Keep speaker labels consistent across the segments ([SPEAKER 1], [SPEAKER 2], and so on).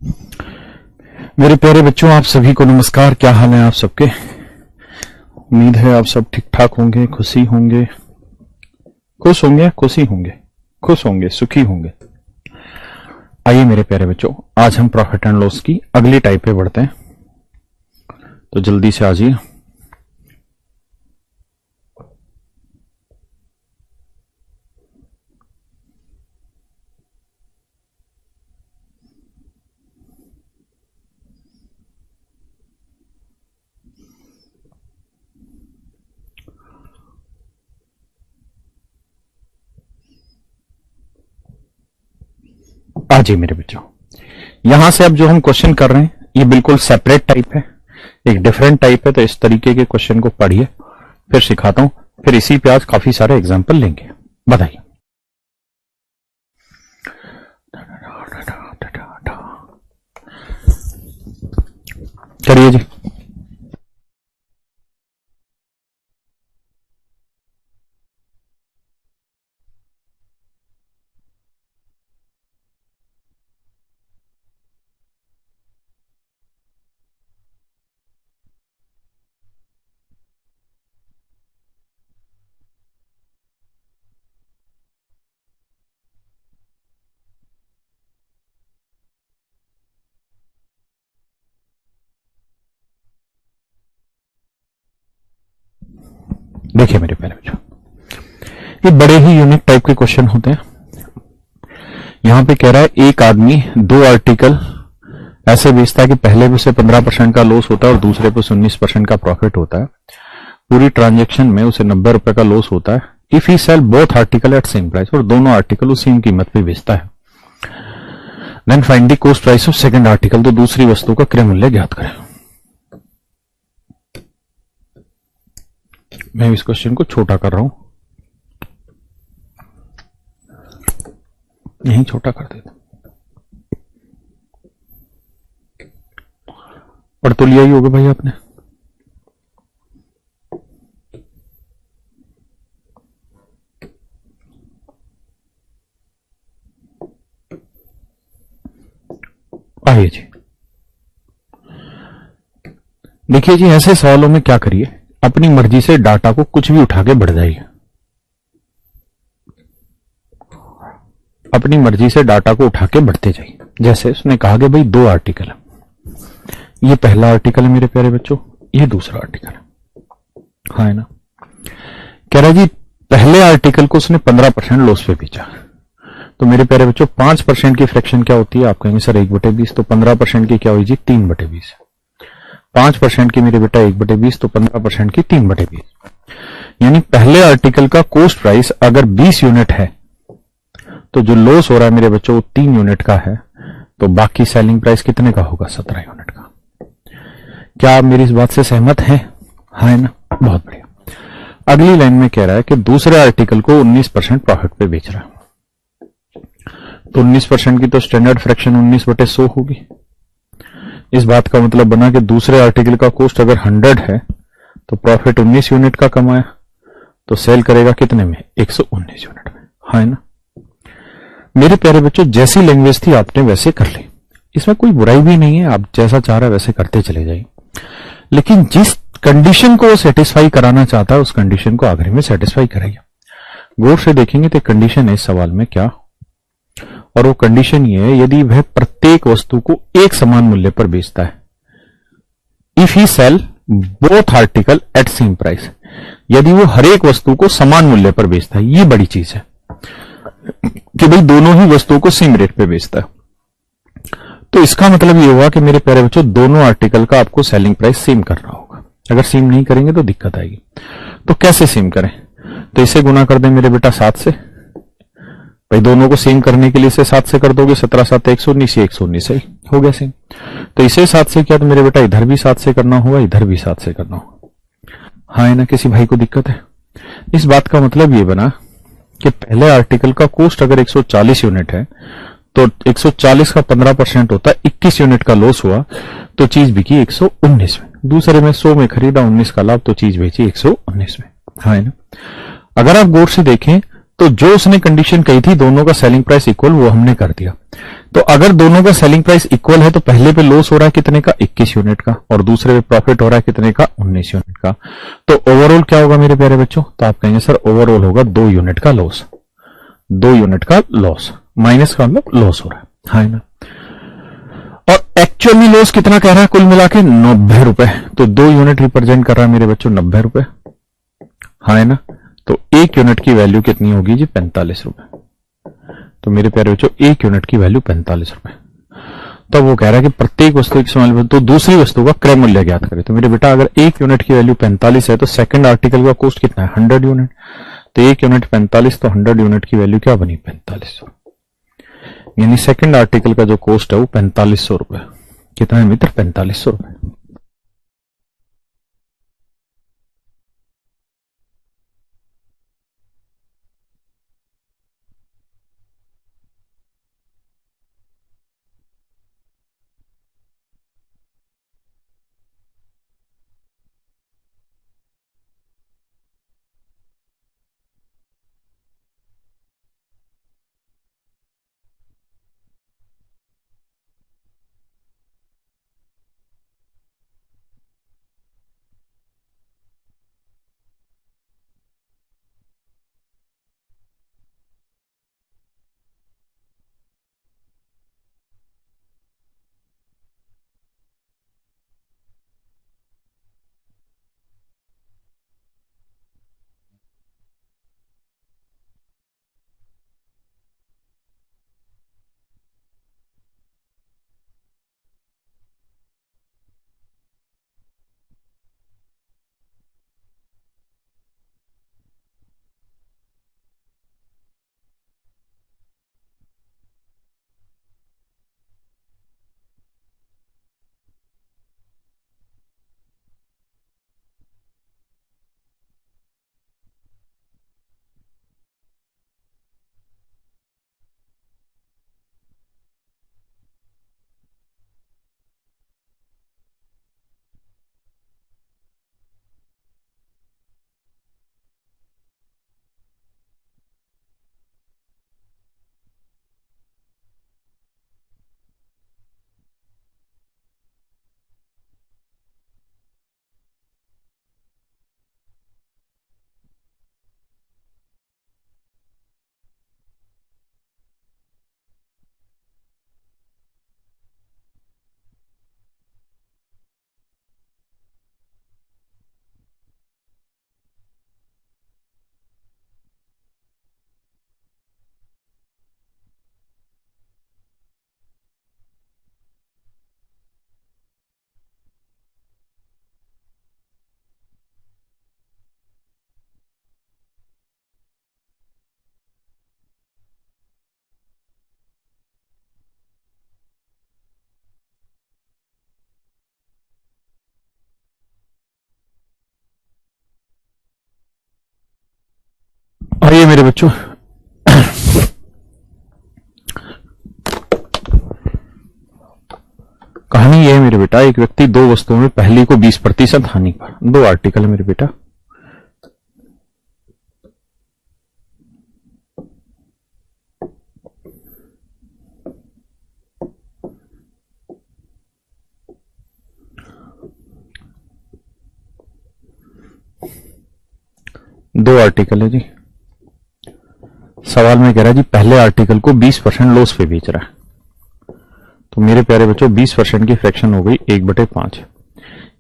[SPEAKER 1] मेरे प्यारे बच्चों, आप सभी को नमस्कार। क्या हाल है आप सबके? उम्मीद है आप सब ठीक ठाक होंगे, खुश होंगे, सुखी होंगे। आइए मेरे प्यारे बच्चों, आज हम प्रॉफिट एंड लॉस की अगली टाइप पे बढ़ते हैं, तो जल्दी से आ जाइए। जी मेरे बच्चों, यहां से अब जो हम क्वेश्चन कर रहे हैं ये बिल्कुल सेपरेट टाइप है, एक डिफरेंट टाइप है। तो इस तरीके के क्वेश्चन को पढ़िए, फिर सिखाता हूं, फिर इसी पे आज काफी सारे एग्जाम्पल लेंगे। बताइए। करिए जी। देखिए मेरे प्यारे बच्चों, ये बड़े ही यूनिक टाइप के क्वेश्चन होते हैं। यहां पे कह रहा है एक आदमी दो आर्टिकल ऐसे बेचता है कि पहले पे उसे 15% का लॉस होता है और दूसरे पे 19% का प्रॉफिट होता है। पूरी ट्रांजैक्शन में उसे 90 रुपए का लॉस होता है। If he sell both article at same price, और दोनों आर्टिकल उस सेम कीमत पे बेचता है। Then find the cost price of second article, तो दूसरी वस्तु का क्रय मूल्य ज्ञात करें। मैं इस क्वेश्चन को छोटा कर रहा हूं, यहीं छोटा कर देता। पढ़ तो लिया ही होगा भाई आपने। आइए जी, देखिए जी, ऐसे सवालों में क्या करिए, अपनी मर्जी से डाटा को कुछ भी उठा के बढ़ जाइए। अपनी मर्जी से डाटा को उठा के बढ़ते जाइए। जैसे उसने कहा कि भाई दो आर्टिकल है, ये पहला आर्टिकल है मेरे प्यारे बच्चों, ये दूसरा आर्टिकल है। हाँ है ना। कह रहा जी पहले आर्टिकल को उसने 15% लॉस पे बेचा। तो मेरे प्यारे बच्चों 5% की फ्रैक्शन क्या होती है? आप कहेंगे सर 1/20, तो 15% की क्या हुई जी? 3/20। 5% की मेरे बेटा 1/20, तो 15% की 3/20। यानी पहले आर्टिकल का कॉस्ट प्राइस अगर 20 यूनिट है, तो जो लॉस हो रहा है मेरे बच्चों वो 3 यूनिट का है, तो बाकी सेलिंग प्राइस कितने का होगा? 17 यूनिट का। क्या आप मेरी इस बात से सहमत हैं? हाँ है ना, बहुत बढ़िया। अगली लाइन में कह रहा है कि दूसरे आर्टिकल को 19% प्रॉफिट पे बेच रहा है। तो 19% की तो स्टैंडर्ड फ्रैक्शन 19/100 होगी। इस बात का मतलब बना कि दूसरे आर्टिकल का कॉस्ट अगर 100 है तो प्रॉफिट 19 यूनिट का कमाया, तो सेल करेगा कितने में? 119 यूनिट में। हाँ ना मेरे प्यारे बच्चों, जैसी लैंग्वेज थी आपने वैसे कर ली, इसमें कोई बुराई भी नहीं है। आप जैसा चाह रहे वैसे करते चले जाइए, लेकिन जिस कंडीशन को सेटिस्फाई कराना चाहता है उस कंडीशन को आखिरी में सेटिस्फाई कराइए। गौर से देखेंगे तो कंडीशन है इस सवाल में क्या, और वो कंडीशन ये है यदि वह प्रत्येक वस्तु को एक समान मूल्य पर बेचता है। If he sell both article at same price, यदि वो हर एक वस्तु को समान मूल्य पर बेचता है। ये बड़ी चीज है कि भाई दोनों ही वस्तुओं को सेम रेट पे बेचता है। तो इसका मतलब ये हुआ कि मेरे प्यारे बच्चों दोनों आर्टिकल का आपको सेलिंग प्राइस सेम करना होगा। अगर सेम नहीं करेंगे तो दिक्कत आएगी। तो कैसे सेम करें? तो इसे गुना कर दें मेरे बेटा 7 से। भाई दोनों को सेम करने के लिए इसे 7 से कर दोगे, 17 7 119, 119 है, हो गया सेम। तो इसे 7 से किया तो मेरे बेटा इधर भी 7 से करना होगा, इधर भी 7 से करना होगा। हाँ है ना, किसी भाई को दिक्कत है? इस बात का मतलब ये बना कि पहले आर्टिकल का कॉस्ट अगर 140 यूनिट है तो 140 का 15% होता है 21 यूनिट का लॉस हुआ, तो चीज बिकी 119 में। दूसरे में 100 में खरीदा, 19 का लाभ, तो चीज बेची 119 में। हाँ है ना। अगर आप गौर से देखें तो जो उसने कंडीशन कही थी दोनों का सेलिंग प्राइस इक्वल, वो हमने कर दिया। तो अगर दोनों का सेलिंग प्राइस इक्वल है तो पहले पे लॉस हो रहा है कितने का, 21 यूनिट का, और दूसरे पे प्रॉफिट हो रहा है कितने का, 19 यूनिट का। तो ओवरऑल क्या होगा मेरे प्यारे बच्चों, तो आप कहेंगे सर ओवरऑल होगा 2 यूनिट का लॉस, 2 यूनिट का लॉस, माइनस का मतलब लॉस हो रहा है ना। और एक्चुअल में लॉस कितना कह रहा है कुल मिला के, 90 रुपए। तो 2 यूनिट रिप्रेजेंट कर रहा है मेरे बच्चों 90 रुपए, है ना। तो 1 यूनिट की वैल्यू कितनी होगी जी, 45 रुपए। तो मेरे प्यारे बच्चों 1 यूनिट की वैल्यू 45 रुपए। तो वो कह रहा है कि प्रत्येक वस्तु की समय तो दूसरी वस्तु का क्रय मूल्य ज्ञात करें। तो मेरे बेटा अगर 1 यूनिट की वैल्यू 45 है तो सेकंड आर्टिकल का कॉस्ट कितना है, 100 यूनिट। तो 1 यूनिट 45, तो 100 यूनिट की वैल्यू क्या बनी, 4500। यानी सेकंड आर्टिकल का जो कॉस्ट है वो 4500 रुपए। कितना है मित्र, 4500 रुपए। और ये मेरे बच्चों कहानी ये है मेरे बेटा, एक व्यक्ति 2 वस्तुओं में पहली को 20% हानि पर, 2 आर्टिकल है मेरे बेटा। दो आर्टिकल है जी। सवाल में कह रहा है जी पहले आर्टिकल को 20% लॉस पे बेच रहा है। तो मेरे प्यारे बच्चों 20% की फ्रैक्शन हो गई 1/5,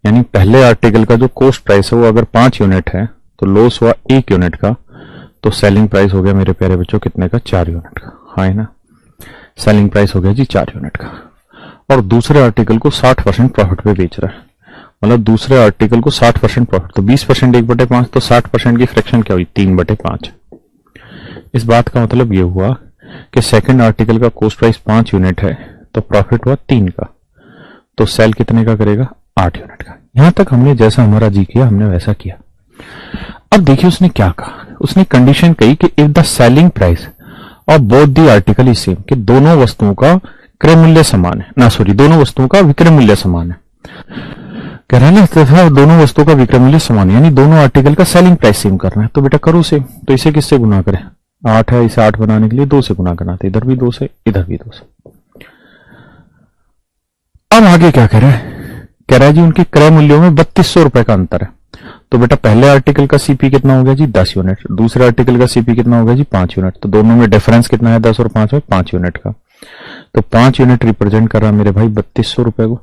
[SPEAKER 1] यानी पहले आर्टिकल का जो कॉस्ट प्राइस है वो अगर 5 यूनिट है तो लॉस हुआ 1 यूनिट का, तो सेलिंग प्राइस हो गया मेरे प्यारे बच्चों कितने का, 4 यूनिट का, हाँ है ना। सेलिंग प्राइस हो गया जी 4 यूनिट का। और दूसरे आर्टिकल को 60% प्रॉफिट पे बेच रहा है, मतलब दूसरे आर्टिकल को 60% प्रॉफिट, तो 20% 1/5, तो 60% की फ्रैक्शन क्या हुई, 3/5। इस बात का मतलब ये हुआ कि सेकंड आर्टिकल का कॉस्ट प्राइस 5 यूनिट है तो प्रॉफिट हुआ 3 का, तो सेल कितने का करेगा, 8 यूनिट का। यहां तक हमने जैसा हमारा जी किया हमने वैसा किया। अब देखिए उसने क्या कहा, उसने कंडीशन कही कि if the selling price of both the article is same, कि दोनों वस्तुओं का क्रय मूल्य समान है, ना सॉरी दोनों वस्तुओं का विक्रय मूल्य समान है। कह रहा है ना तथा दोनों वस्तुओं का विक्रय मूल्य समान है, यानी दोनों आर्टिकल का सेलिंग प्राइस सेम करना है। तो बेटा करो सेम, तो इसे किससे गुना करें, 8 है, इसे 8 बनाने के लिए 2 से गुना करना, तो इधर भी 2 से इधर भी 2 से। अब आगे क्या कह रहा है, कह रहा है जी उनके क्रय मूल्यों में 3200 रुपए का अंतर है। तो बेटा पहले आर्टिकल का सीपी कितना हो गया जी 10 यूनिट, दूसरे आर्टिकल का सीपी कितना हो गया जी 5 यूनिट। तो दोनों में डिफरेंस कितना है 10 और 5 में 5 यूनिट का। तो 5 यूनिट रिप्रेजेंट कर रहा मेरे भाई 3200 रुपए को।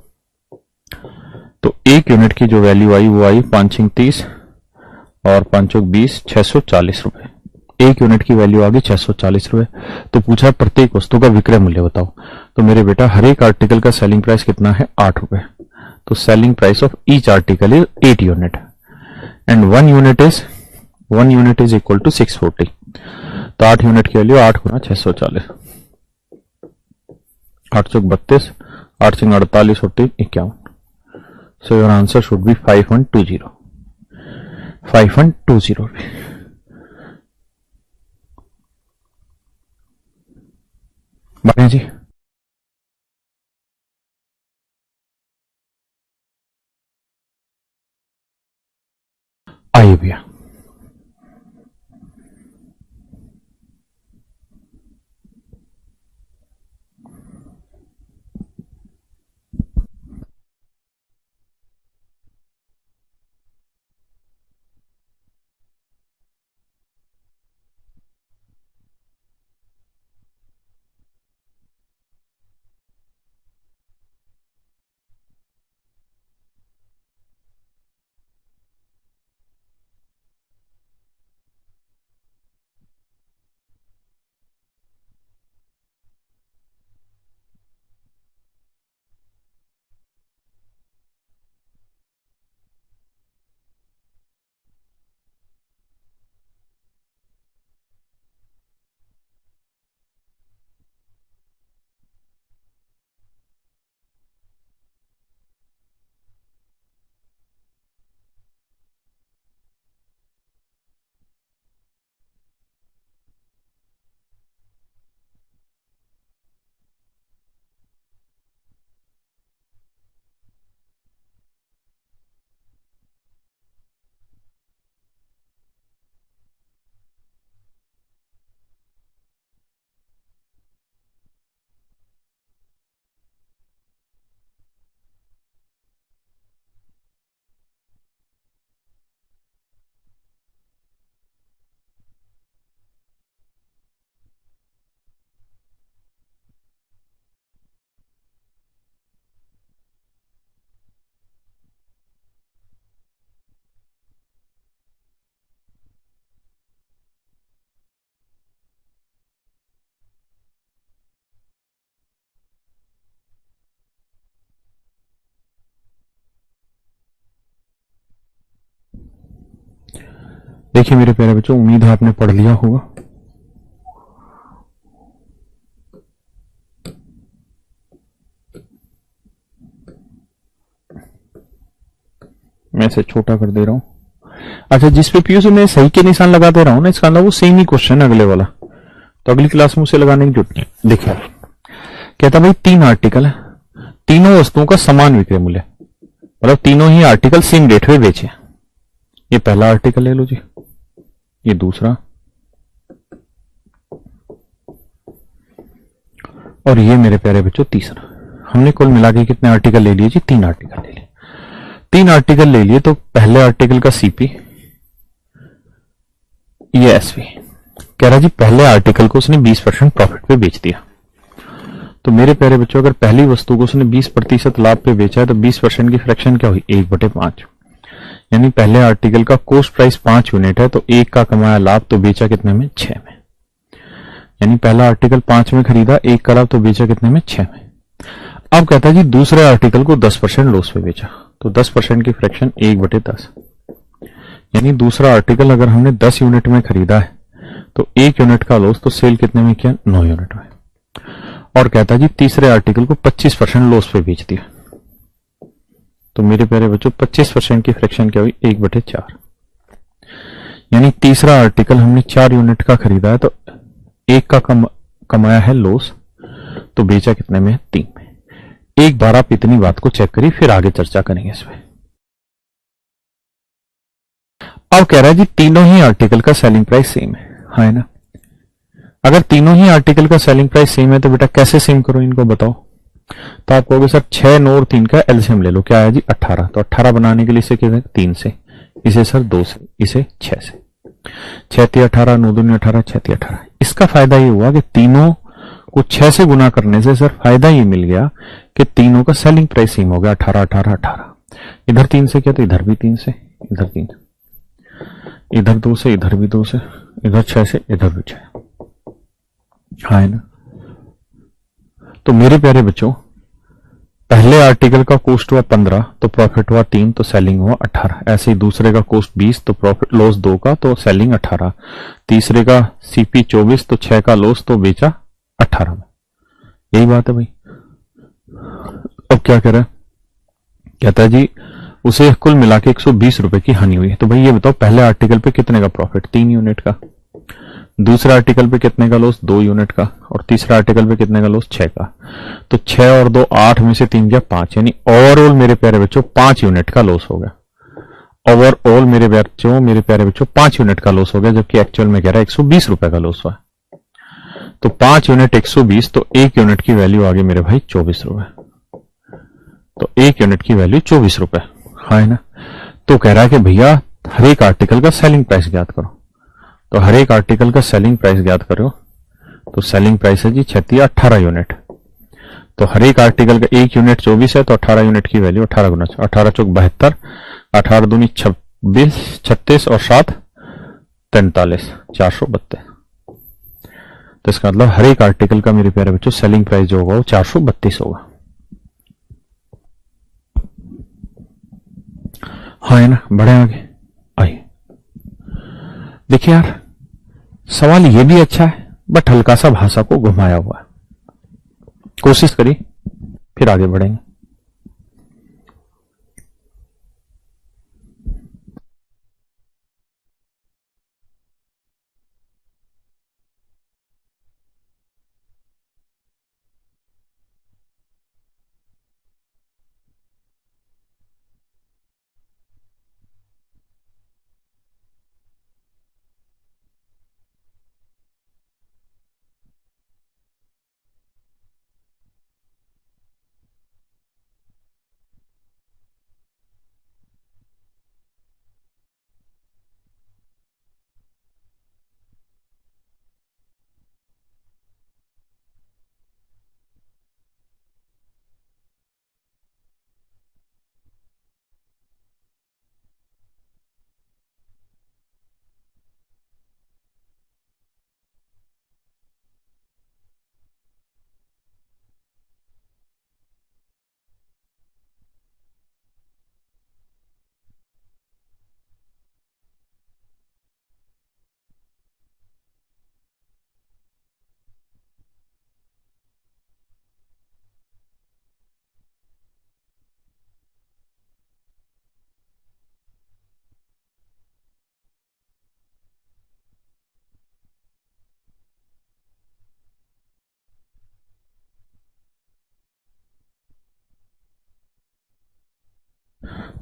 [SPEAKER 1] तो एक यूनिट की जो वैल्यू आई वो आई 5 × 30 और 5 × 20 640 रुपए। एक यूनिट की वैल्यू आ गई 640 रुपए। तो पूछा प्रत्येक वस्तु का विक्रय मूल्य बताओ। तो मेरे बेटा हर एक आर्टिकल का सेलिंग प्राइस कितना है 8 रुपए। तो selling price of each article is 8 unit and 1 unit is equal to 640। तो 8 यूनिट की वैल्यू 8 × 640, 8 × 32, 8 × 48 और 3 51। So your answer should be 5120. 5120. बढ़िया जी। आइए भैया, देखिए मेरे प्यारे बच्चों, उम्मीद है आपने पढ़ लिया होगा। मैं इसे छोटा कर दे रहा हूं। अच्छा, जिस पे पीयूष मैं सही के निशान लगा दे रहा हूं ना, इसका मतलब वो सेम ही क्वेश्चन है अगले वाला, तो अगली क्लास में उसे लगाने की जरूरत नहीं। देखिए कहता भाई 3 आर्टिकल है, तीनों वस्तुओं का समान विक्रय मूल्य, मतलब तीनों ही आर्टिकल सेम रेट पे बेचे। ये पहला आर्टिकल ले लो जी, ये दूसरा, और ये मेरे प्यारे बच्चों तीसरा। हमने कुल मिला के कितने आर्टिकल ले लिए जी? 3 आर्टिकल ले लिए। 3 आर्टिकल ले लिए, तो पहले आर्टिकल का सीपी, ये एसवी, कह रहा जी पहले आर्टिकल को उसने 20% प्रॉफिट पे बेच दिया। तो मेरे प्यारे बच्चों, अगर पहली वस्तु को उसने 20% लाभ पे बेचा है तो 20% की फ्रैक्शन क्या हुई? 1/5। यानी पहले आर्टिकल का कॉस्ट प्राइस 5 यूनिट है, तो 1 का कमाया लाभ तो बेचा कितने में? 6 में। यानी पहला आर्टिकल 5 में खरीदा, 1 का लाभ तो बेचा कितने में? 6 में। अब कहता है जी दूसरे आर्टिकल को 10% लॉस पे बेचा, तो 10% की फ्रैक्शन 1/10। यानी दूसरा आर्टिकल अगर हमने 10 यूनिट में खरीदा है तो 1 यूनिट का लॉस, तो सेल कितने में किया? 9 यूनिट में। और कहता है जी तीसरे आर्टिकल को 25% लॉस पे बेच दिया, तो मेरे प्यारे बच्चों 25% की फ्रैक्शन क्या हुई? 1/4। यानी तीसरा आर्टिकल हमने 4 यूनिट का खरीदा है, तो 1 का कमाया है लॉस, तो बेचा कितने में? 3 में। एक बार आप इतनी बात को चेक करिए, फिर आगे चर्चा करेंगे इसमें। अब कह रहा है जी तीनों ही आर्टिकल का सेलिंग प्राइस सेम है ना? अगर तीनों ही आर्टिकल का सेलिंग प्राइस सेम है तो बेटा कैसे सेम करो इनको बताओ। तो आप कहोगे सर 6, 9 और 3 का एलसीएम ले लो, क्या है जी 18। तो 18 बनाने के लिए इसे क्या 3 से, इसे सर 2 से, इसे 6 से। 6 3 18, 9 2 18, 6 3 18। इसका फायदा ये हुआ कि तीनों को 6 से गुना करने से सर फायदा ये मिल गया कि तीनों का सेलिंग प्राइस सेम हो गया 18 18 18। इधर 3 से किया तो इधर भी 3 से, इधर 3 से, इधर 2 से, इधर भी 2 से, इधर 6 से, इधर भी 6। हाँ है ना। तो मेरे प्यारे बच्चों, पहले आर्टिकल का कॉस्ट हुआ 15 तो प्रॉफिट हुआ 3 तो सेलिंग हुआ 18। ऐसे ही दूसरे का कॉस्ट 20 तो प्रॉफिट लॉस 2 का तो सेलिंग 18। तीसरे का सीपी 24 तो 6 का लॉस तो बेचा 18 में। यही बात है भाई। अब क्या कह रहा है, कहता है जी उसे कुल मिला के 120 रुपए की हानि हुई है। तो भाई ये बताओ पहले आर्टिकल पे कितने का प्रॉफिट, 3 यूनिट का। दूसरे आर्टिकल पे कितने का लॉस, 2 यूनिट का। और तीसरा आर्टिकल पे कितने का लॉस, 6 का। तो 6 और 2 8 में से 3 गया 5, यानी ओवरऑल मेरे प्यारे बच्चों 5 यूनिट का लॉस हो गया। ओवरऑल मेरे प्यारे बच्चों 5 यूनिट का लॉस हो गया, जबकि एक्चुअल में कह रहा है 120 रुपए का लॉस हुआ। तो 5 यूनिट 120, तो 1 यूनिट की वैल्यू आ गई मेरे भाई 24 रुपए। तो 1 यूनिट की वैल्यू 24 रुपए, हाँ है ना। तो कह रहा है कि भैया हर एक आर्टिकल का सेलिंग प्राइस ज्ञात करो। तो हर एक आर्टिकल का सेलिंग प्राइस ज्ञात करो। तो सेलिंग प्राइस है जी 18 यूनिट। तो हर एक आर्टिकल का 1 यूनिट 24 है, तो 18 यूनिट की वैल्यू 18 गुना 18 चौक 72, 18 दूनी 26, 36 और 7 43, 432। तो इसका मतलब हर एक आर्टिकल का मेरे प्यारे बच्चों सेलिंग प्राइस जो होगा वो 432 होगा। हाँ है ना। बढ़े आगे, आइए देखिए यार, सवाल ये भी अच्छा है बट हल्का सा भाषा को घुमाया हुआ है। कोशिश करिए, फिर आगे बढ़ेंगे।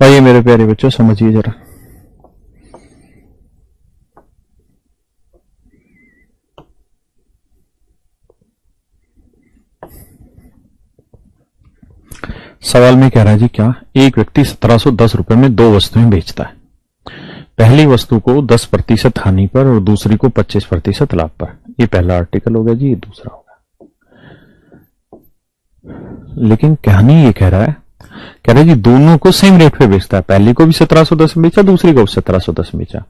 [SPEAKER 1] आइए मेरे प्यारे बच्चों समझिए जरा। सवाल में कह रहा है जी क्या, एक व्यक्ति 1710 रुपए में 2 वस्तुएं बेचता है। पहली वस्तु को 10% हानि पर और दूसरी को 25% लाभ पर। ये पहला आर्टिकल हो गया जी, ये दूसरा होगा। लेकिन कहानी ये कह रहा है जी दोनों को सेम रेट पे बेचता है। पहली को भी 1710 में बेचा, दूसरी को भी 1710 में बेचा।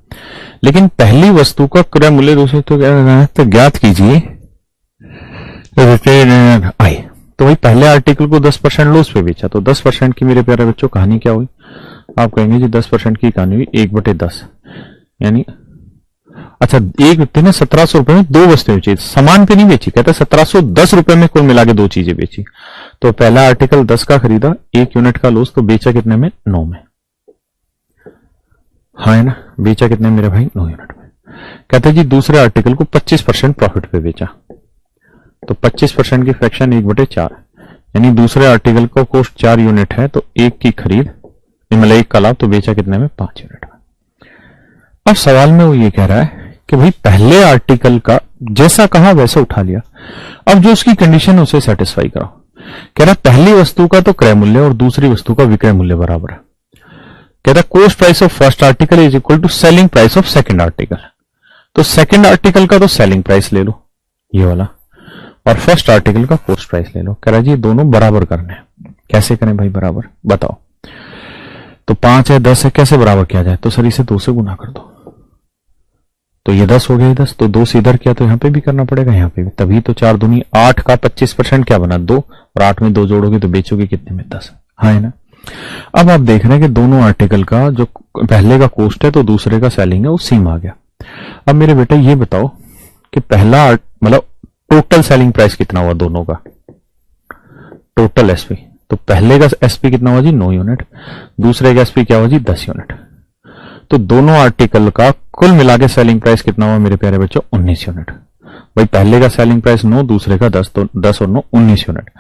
[SPEAKER 1] लेकिन पहली वस्तु का क्रय मूल्य दूसरे तो ज्ञात कीजिए। आइए तो भाई पहले आर्टिकल को 10% लॉस पे बेचा, तो 10% की मेरे प्यारे बच्चों कहानी क्या हुई। आप कहेंगे जी 10% की कहानी हुई 1/10, यानी अच्छा एक व्यक्ति ने 1700 रुपए में 2 वस्तुएं बेची, सामान पे नहीं बेची, कहता 1710 रुपए में कुल मिला के 2 चीजें बेची। तो पहला आर्टिकल 10 का खरीदा, 1 यूनिट का लॉस, तो बेचा कितने में, 9 में। हाँ है ना, बेचा कितने मेरे भाई, 9 यूनिट में। कहते जी दूसरे आर्टिकल को 25% प्रॉफिट पे बेचा, तो 25% की फ्रैक्शन 1/4, यानी दूसरे आर्टिकल का कॉस्ट 4 यूनिट है, तो 1 की खरीद मतलब 1 का लाभ, तो बेचा कितने में, 5 यूनिट में। अब सवाल में वो ये कह रहा है कि भाई पहले आर्टिकल का जैसा कहा वैसा उठा लिया, अब जो उसकी कंडीशन है उसे सेटिस्फाई कराओ। कह रहा पहली वस्तु का तो क्रय मूल्य और दूसरी वस्तु का विक्रय मूल्य बराबर है। कहता cost price of first article is equal to selling price of second article. तो सेकंड आर्टिकल का तो सेलिंग प्राइस ले लो ये वाला, और फर्स्ट आर्टिकल का कॉस्ट प्राइस ले लो। कह रहा जी ये दोनों बराबर करने हैं। कैसे करें भाई बराबर, बताओ। तो 5 है 10 है, कैसे बराबर किया जाए? तो सर इसे 2 से गुना कर दो, तो ये 10 हो गया 10, तो 2 से इधर किया तो यहां पे भी करना पड़ेगा, यहां पे भी। तभी तो 4 दूनी 8 का 25% क्या बना 2, और 8 में 2 जोड़ोगे तो बेचोगे कितने में 10। हाँ है ना। अब आप देख रहे हैं कि दोनों आर्टिकल का जो पहले का कॉस्ट है तो दूसरे का सेलिंग है, वो सेम आ गया। अब मेरे बेटे ये बताओ कि पहला मतलब टोटल सेलिंग प्राइस कितना हुआ दोनों का, टोटल एसपी। तो पहले का एसपी कितना हुआ जी 9 यूनिट, दूसरे का एसपी क्या हुआ जी 10 यूनिट। तो दोनों आर्टिकल का कुल मिला के सेलिंग प्राइस कितना हुआ मेरे प्यारे बच्चों 19 यूनिट। भाई पहले का सेलिंग प्राइस 9, दूसरे का 10, तो 10 और 9 19 यूनिट।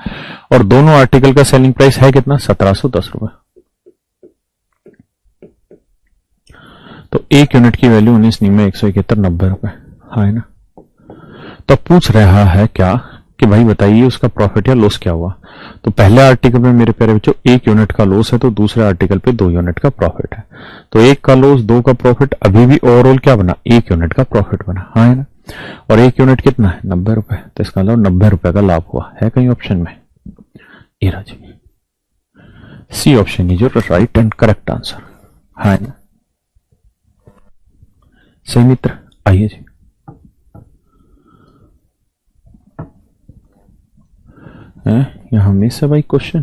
[SPEAKER 1] और दोनों आर्टिकल का सेलिंग प्राइस है कितना 1710 रुपए। तो एक यूनिट की वैल्यू 19 में 171 90 रुपए। हाँ है ना। तो पूछ रहा है क्या कि भाई बताइए उसका प्रॉफिट या लॉस क्या हुआ। तो पहले आर्टिकल में मेरे प्यारे बच्चों 1 यूनिट का लॉस है, तो दूसरे आर्टिकल पे 2 यूनिट का प्रॉफिट है। तो 1 का लॉस 2 का प्रॉफिट, अभी भी ओवरऑल क्या बना 1 यूनिट का प्रॉफिट बना। हाँ है ना। और 1 यूनिट कितना है 90 रुपए, तो इसका मतलब 90 रुपए का लाभ हुआ है कहीं ऑप्शन में। ये रहा जी, C option is your right and correct answer. हाँ है ना। सही मित्र, आइए जी। यहां मिस है भाई क्वेश्चन,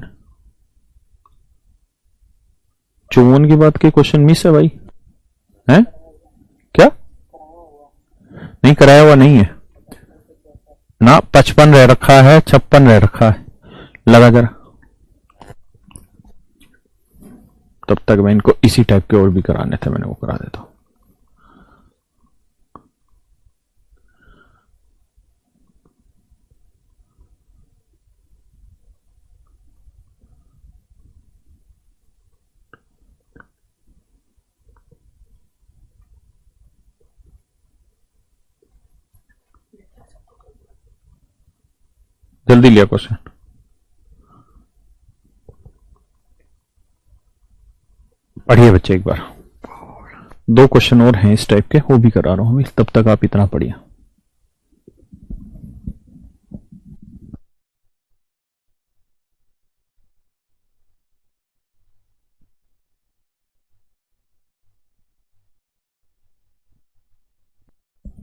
[SPEAKER 1] 54 की बात के क्वेश्चन मिस है भाई। है क्या नहीं कराया हुआ नहीं है ना, 55 रह रखा है, 56 रह रखा है, लगा जरा। तब तक मैं इनको इसी टाइप के और भी कराने थे, मैंने वो करा देता हूं। जल्दी लिया क्वेश्चन। पढ़िए बच्चे एक बार, 2 क्वेश्चन और हैं इस टाइप के, वो भी करा रहा हूं, तब तक आप इतना पढ़िए।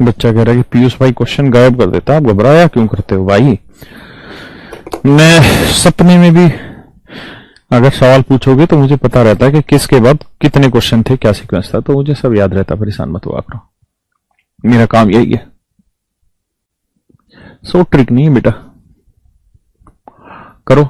[SPEAKER 1] बच्चा कह रहा है कि पीयूष भाई क्वेश्चन गायब कर देता, आप घबराया क्यों करते हो भाई। मैं सपने में भी अगर सवाल पूछोगे तो मुझे पता रहता है कि किसके बाद कितने क्वेश्चन थे, क्या सीक्वेंस था, तो मुझे सब याद रहता। परेशान मत हुआ करो, मेरा काम यही है। सो ट्रिक नहीं बेटा, करो।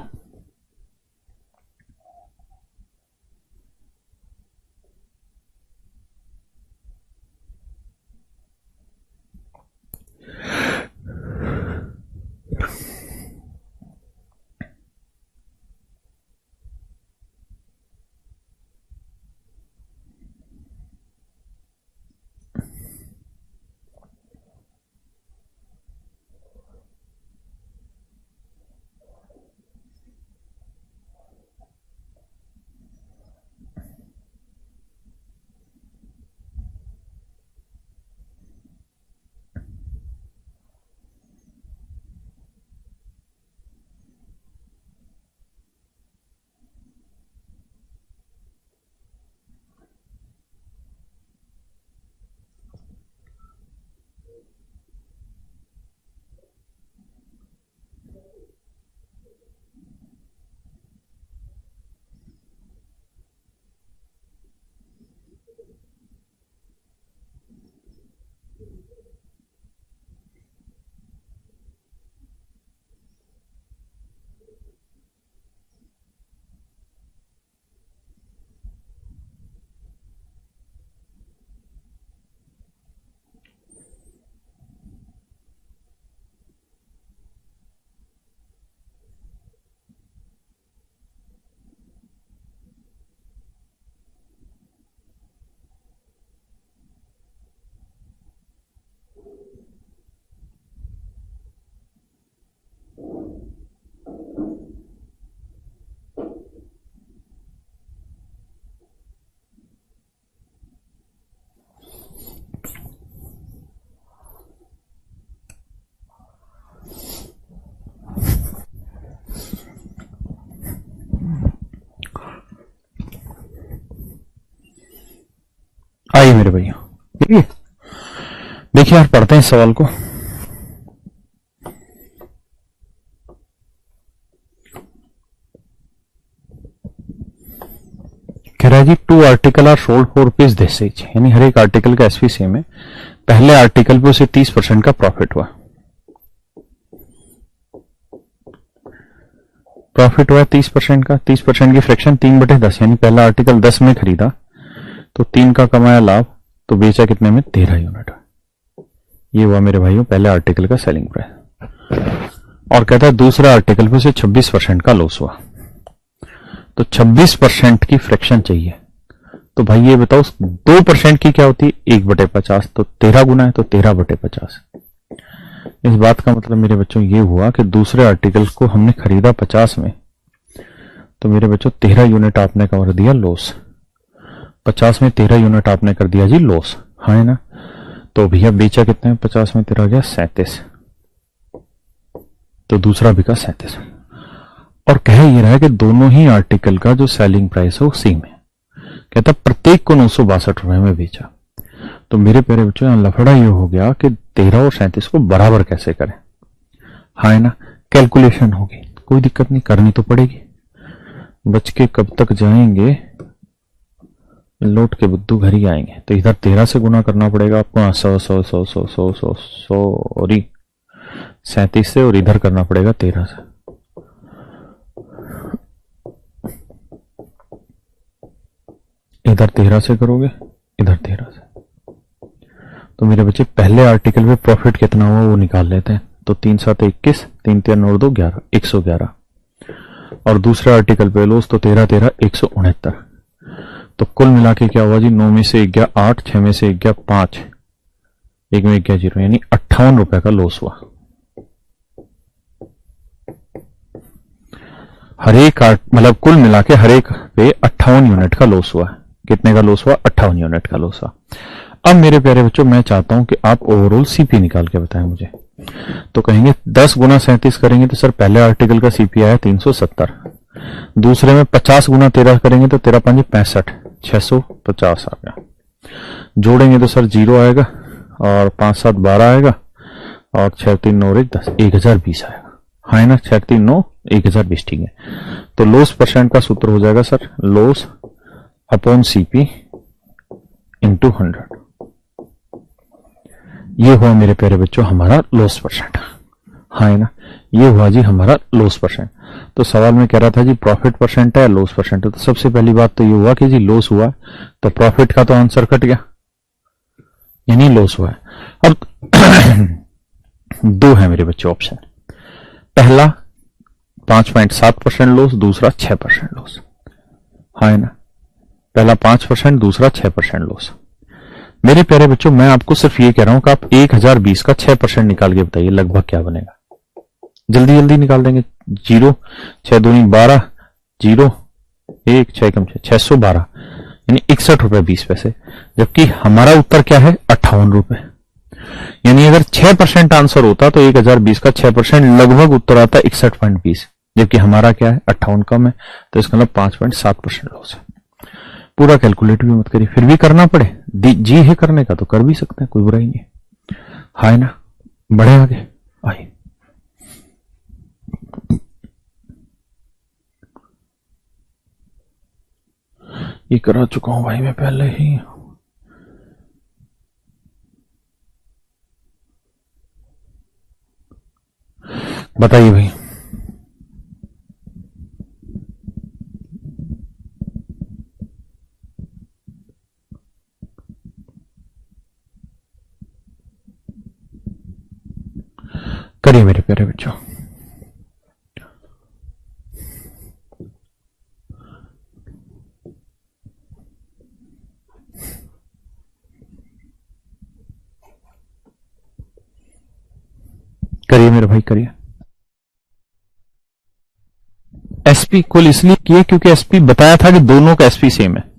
[SPEAKER 1] भैया। ठीक है, देखिए यार पढ़ते हैं इस सवाल को। कह रहा है जी two article are sold for rupees this each, यानी हर एक आर्टिकल का एसपी सेम है। पहले आर्टिकल पे उसे 30% का प्रॉफिट हुआ। प्रॉफिट हुआ 30% का, 30% की फ्रैक्शन 3/10, यानी पहला आर्टिकल 10 में खरीदा तो 3 का कमाया लाभ, तो बेचा कितने में? 13 यूनिट। ये हुआ मेरे भाइयों पहले आर्टिकल का सेलिंग प्राइस। और कहता है दूसरा आर्टिकल पे उसे 26% का लॉस हुआ, तो 26% की फ्रैक्शन चाहिए। तो भाई ये बताओ 2% की क्या होती है? 1/50, तो 13 गुना है तो 13/50। इस बात का मतलब मेरे बच्चों ये हुआ कि दूसरे आर्टिकल को हमने खरीदा 50 में, तो मेरे बच्चों 13 यूनिट आपने कर दिया लॉस। 50 में 13 यूनिट आपने कर दिया जी लॉस, हाँ है ना। तो भैया बेचा कितने में? 50 में 13 गया 37, तो दूसरा बिका 37। और कह ये रहा है कि दोनों ही आर्टिकल का जो सेलिंग प्राइस है वो सेम है। कहता प्रत्येक को 962 रुपए में बेचा। तो मेरे प्यारे बच्चों यहां लफड़ा ये हो गया कि 13 और 37 को बराबर कैसे करें, हाँ है ना। कैलकुलेशन होगी, कोई दिक्कत नहीं, करनी तो पड़ेगी। बच के कब तक जाएंगे, लौट के बुद्धू घर ही आएंगे। तो इधर 13 से गुना करना पड़ेगा आपको, 100 सॉरी 37 से, और इधर करना पड़ेगा 13 से। इधर 13 से करोगे, इधर 13 से। तो मेरे बच्चे पहले आर्टिकल पे प्रॉफिट कितना हुआ वो निकाल लेते हैं। तो 3 7 21, 3 3 9 2 11, 111। और दूसरे आर्टिकल पे लॉस, तो 13 13 169। तो कुल मिला के क्या हुआ जी? 9 में से 1 गया 8, 6 में से 1 गया 5, 1 में 1 गया 0, यानी 58 रुपए का लॉस हुआ। हर एक मतलब कुल मिला के हर एक पे 58 यूनिट का लॉस हुआ। कितने का लॉस हुआ? 58 यूनिट का लॉस हुआ। अब मेरे प्यारे बच्चों मैं चाहता हूं कि आप ओवरऑल सीपी निकाल के बताएं मुझे। तो कहेंगे 10 गुना 37 करेंगे तो सर पहले आर्टिकल का सीपी आया 370, दूसरे में 50 गुना 13 करेंगे तो 13 5 65, 650 आ गया। जोड़ेंगे तो सर 0 आएगा, और 5 7 12 आएगा, और 6 3 9 1 10, 1020 आएगा, हाँ ना। 6 3 9 1020, ठीक है। तो लॉस परसेंट का सूत्र हो जाएगा sir loss upon CP into 100। ये हुआ मेरे प्यारे बच्चों हमारा लॉस परसेंट, हाँ है ना। ये हुआ जी हमारा लॉस परसेंट। तो सवाल में कह रहा था जी प्रॉफिट परसेंट है लॉस परसेंट है, तो सबसे पहली बात तो ये हुआ कि जी लॉस हुआ, तो प्रॉफिट का तो आंसर कट गया, यानी लॉस हुआ है। अब दो है मेरे बच्चों ऑप्शन, पहला 5.7% लॉस, दूसरा 6% लॉस, हाँ है ना। पहला 5%, दूसरा 6% लॉस। मेरे प्यारे बच्चों मैं आपको सिर्फ ये कह रहा हूं कि आप 1020 का 6% निकाल के बताइए लगभग क्या बनेगा। जल्दी जल्दी निकाल देंगे। 0 6 दूनी 12, 0 1 6 कम 612, यानी 61 रुपए 20 पैसे। जबकि हमारा उत्तर क्या है? 58 रुपए। यानी अगर 6% आंसर होता तो 1020 का 6% लगभग उत्तर आता 61.20, जबकि हमारा क्या है? 58 कम है, तो इसका मतलब 5.7% लॉस है। पूरा कैलकुलेट भी मत करिए, फिर भी करना पड़े जी है करने का तो कर भी सकते हैं, कोई बुराई नहीं है, हाय ना। बढ़े आगे, आइए। ये करा चुका हूं भाई मैं पहले ही। बताइए भाई। करिए मेरे प्यारे बच्चों। करिए मेरे भाई करिए। एसपी कुल इसलिए किए क्योंकि एसपी बताया था कि दोनों का एसपी सेम है।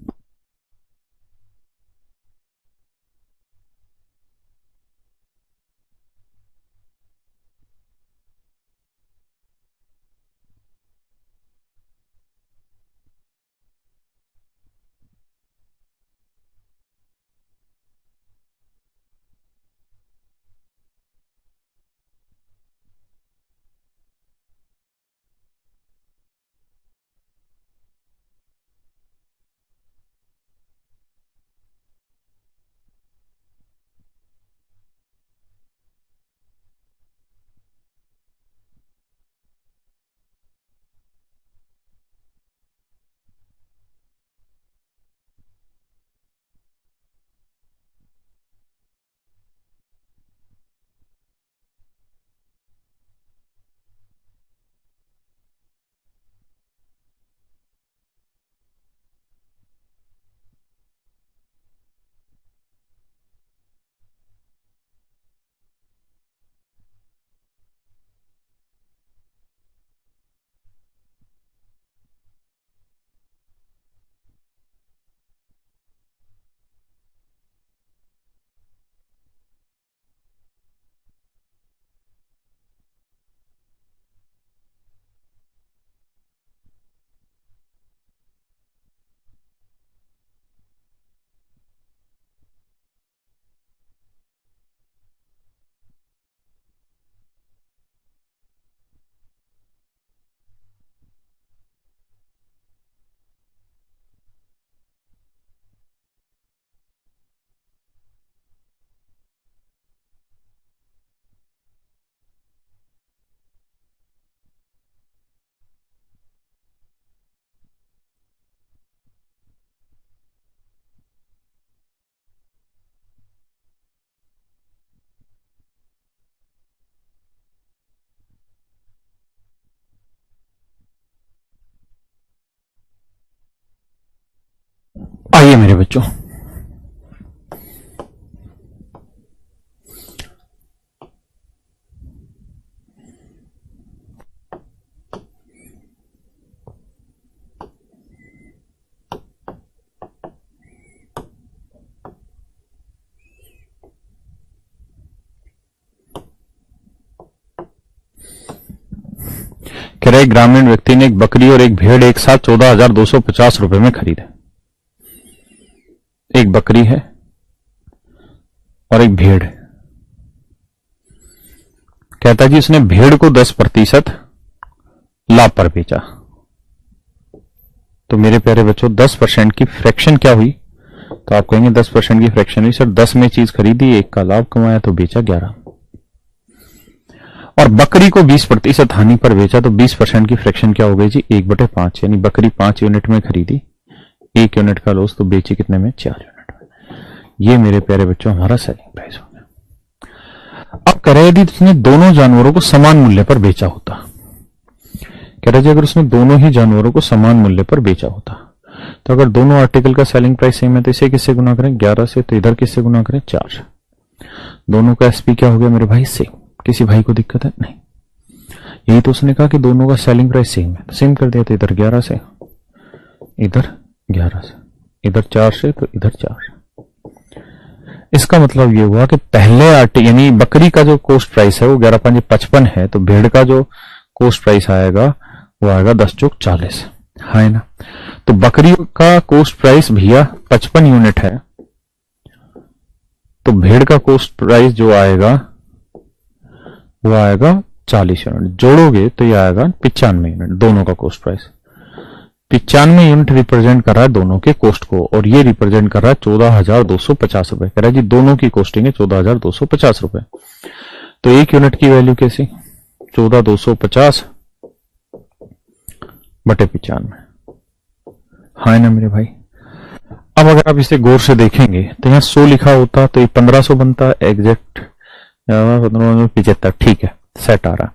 [SPEAKER 1] आइए मेरे बच्चों, कह रहे ग्रामीण व्यक्ति ने एक बकरी और एक भेड़ एक साथ 14,250 रुपए में खरीदे। एक बकरी है और एक भेड़ है। कहता जी उसने भेड़ को 10% लाभ पर बेचा। तो मेरे प्यारे बच्चों 10% की फ्रैक्शन क्या हुई? तो आप कहेंगे 10% की फ्रैक्शन हुई सर, 10 में चीज खरीदी, एक का लाभ कमाया तो बेचा 11। और बकरी को 20% हानि पर बेचा तो 20% की फ्रैक्शन क्या हो गई जी? 1/5। यानी बकरी 5 यूनिट में खरीदी, 1 यूनिट का लॉस, तो बेची कितने में? 4 यूनिट में। ये मेरे प्यारे बच्चों हमारा सेलिंग प्राइस हो गया। अब कह रहे यदि उसने दोनों जानवरों को समान मूल्य पर बेचा होता, कह रहे जी अगर उसने दोनों ही जानवरों को समान मूल्य पर बेचा होता, तो अगर दोनों आर्टिकल का सेलिंग प्राइस सेम है तो इसे किससे गुना करें? 11 से। तो इधर किससे गुना करें? 4। दोनों का एसपी क्या हो गया मेरे भाई? सेम। किसी भाई को दिक्कत है? नहीं। यही तो उसने कहा कि दोनों का सेलिंग प्राइस सेम है, तो सेम कर दिया। तो इधर 11 से, इधर 11 से, इधर 4 से, तो इधर 4 से। इसका मतलब ये हुआ कि पहले आर्टिकल यानी बकरी का जो कॉस्ट प्राइस है वो 11×5 = 55 है, तो भेड़ का जो कॉस्ट प्राइस आएगा वो आएगा 10×4 = 40, है ना। तो बकरी का कॉस्ट प्राइस भैया 55 यूनिट है, तो भेड़ का कॉस्ट प्राइस जो आएगा वो आएगा 40 यूनिट। जोड़ोगे तो ये आएगा 95 यूनिट, दोनों का कॉस्ट प्राइस। 95 यूनिट रिप्रेजेंट कर रहा है दोनों के कॉस्ट को, और ये रिप्रेजेंट कर रहा है 14,250 रुपए। कह रहा है जी दोनों की कॉस्टिंग है 14,250 रुपए। तो एक यूनिट की वैल्यू कैसी? 14,250 बटे 95, हाँ ना मेरे भाई। अब अगर आप इसे गौर से देखेंगे तो यहाँ 100 लिखा होता तो ये 1500 बनता, एग्जैक्ट 75, ठीक है, सेट आ रहा।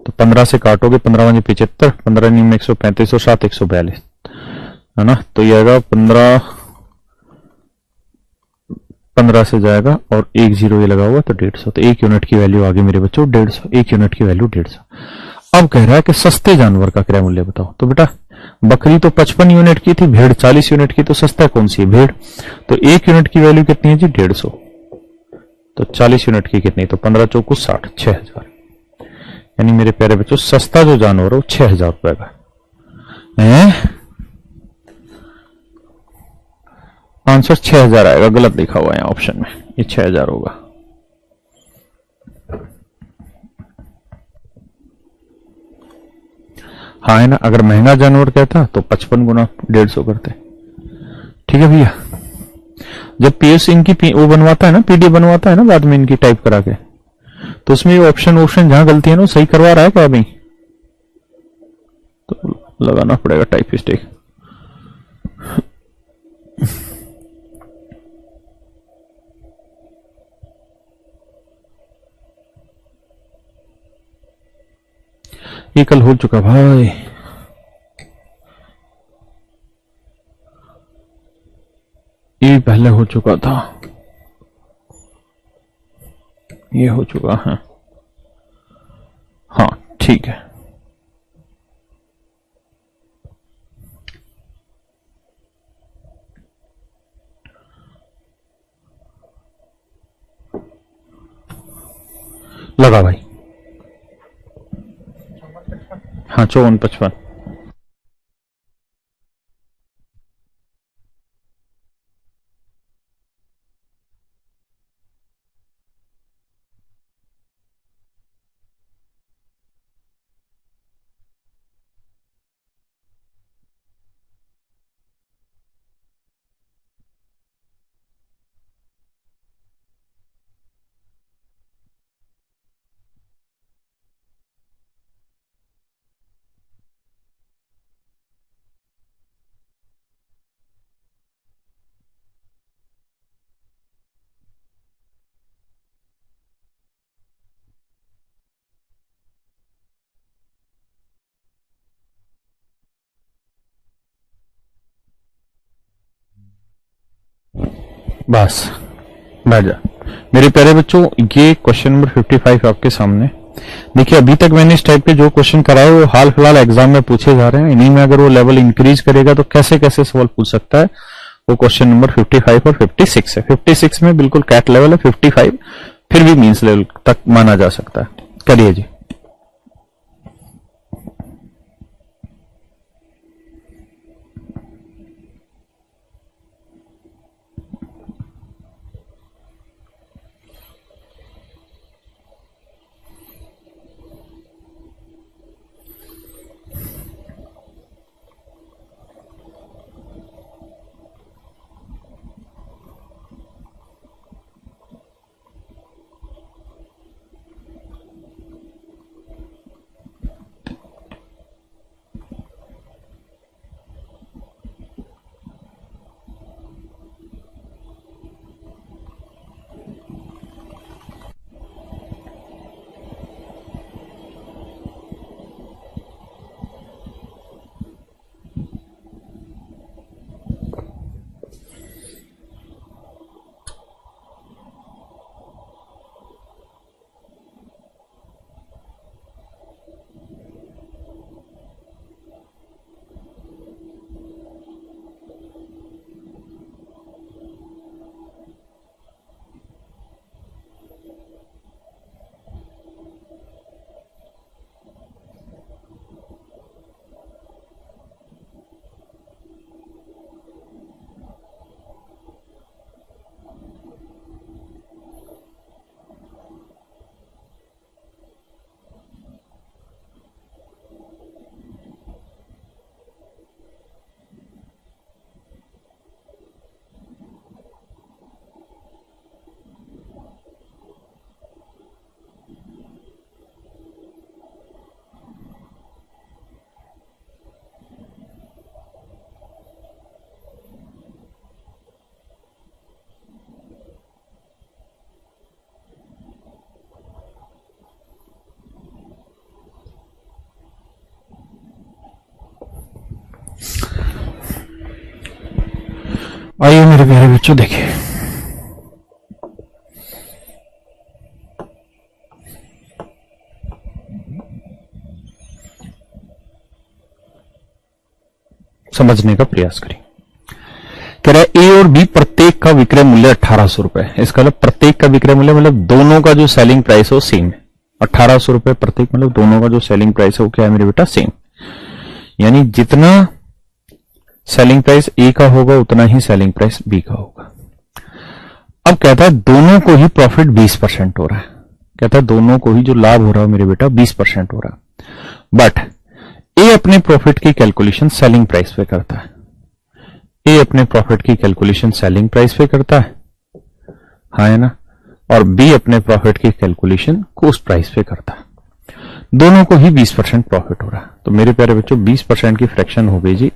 [SPEAKER 1] तो 15 से काटोगे, 15×75, 15 में 135 और 7 142, है ना। तो ये आएगा 15 से जाएगा और 1 0 ये लगा हुआ तो 150। तो एक यूनिट की वैल्यू आ गई मेरे बच्चों 150। एक यूनिट की वैल्यू 150। अब कह रहा है कि सस्ते जानवर का क्रय मूल्य बताओ। तो बेटा बकरी तो 55 यूनिट की थी, भेड़ 40 यूनिट की, तो सस्ता कौन सी है? भेड़। तो एक यूनिट की वैल्यू कितनी है जी? 150। तो 40 यूनिट की कितनी? तो 15 चौकू 60, 6000। यानी मेरे प्यारे बच्चों सस्ता जो जानवर है वो 6000 रुपए का है। आंसर 6000 आएगा, गलत लिखा हुआ है ऑप्शन में, ये 6000 होगा। हाँ है ना। अगर महंगा जानवर कहता तो 55 गुना 150 करते। ठीक है भैया। जब पीएस इनकी वो बनवाता है ना, पीडीएफ बनवाता है ना बाद में इनकी टाइप करा के, तो उसमें ऑप्शन जहां गलती है ना वो सही करवा रहा है क्या अभी? तो लगाना पड़ेगा टाइप मिस्टेक। ये कल हो चुका भाई, ये पहले हो चुका था, ये हो चुका है। हाँ ठीक है। लगा भाई। हाँ 5455। बस बैठ जा। मेरे प्यारे बच्चों, ये क्वेश्चन नंबर 55 आपके सामने। देखिए अभी तक मैंने इस टाइप के जो क्वेश्चन कराए वो हाल फिलहाल एग्जाम में पूछे जा रहे हैं। इन्हीं में अगर वो लेवल इंक्रीज करेगा तो कैसे कैसे सवाल पूछ सकता है, वो क्वेश्चन नंबर 55 और 56 है। 56 में बिल्कुल कैट लेवल है, 55 फिर भी मीन्स लेवल तक माना जा सकता है। करिए जी। आइए मेरे प्यारे बच्चों, देखिए समझने का प्रयास करें। कह रहा है ए और बी प्रत्येक का विक्रय मूल्य 1800 रुपए। इसका मतलब प्रत्येक का विक्रय मूल्य मतलब दोनों का जो सेलिंग प्राइस है वो सेम है। 1800 रुपए प्रत्येक मतलब दोनों का जो सेलिंग प्राइस है वो क्या है मेरे बेटा, सेम। यानी जितना सेलिंग प्राइस ए का होगा उतना ही सेलिंग प्राइस बी का होगा। अब कहता है दोनों को ही प्रॉफिट 20% हो रहा है। कहता है दोनों को ही जो लाभ हो रहा है मेरे बेटा 20% हो रहा है। बट ए अपने प्रॉफिट की कैलकुलेशन सेलिंग प्राइस पे करता है। ए अपने प्रॉफिट की कैलकुलेशन सेलिंग प्राइस पे करता है, हाँ है ना, और बी अपने प्रॉफिट की कैलकुलेशन कॉस्ट प्राइस पे करता है। दोनों को ही 20% प्रॉफिट हो रहा है। तो मेरे प्यारे बच्चों 20% की फ्रैक्शन हो गई जी,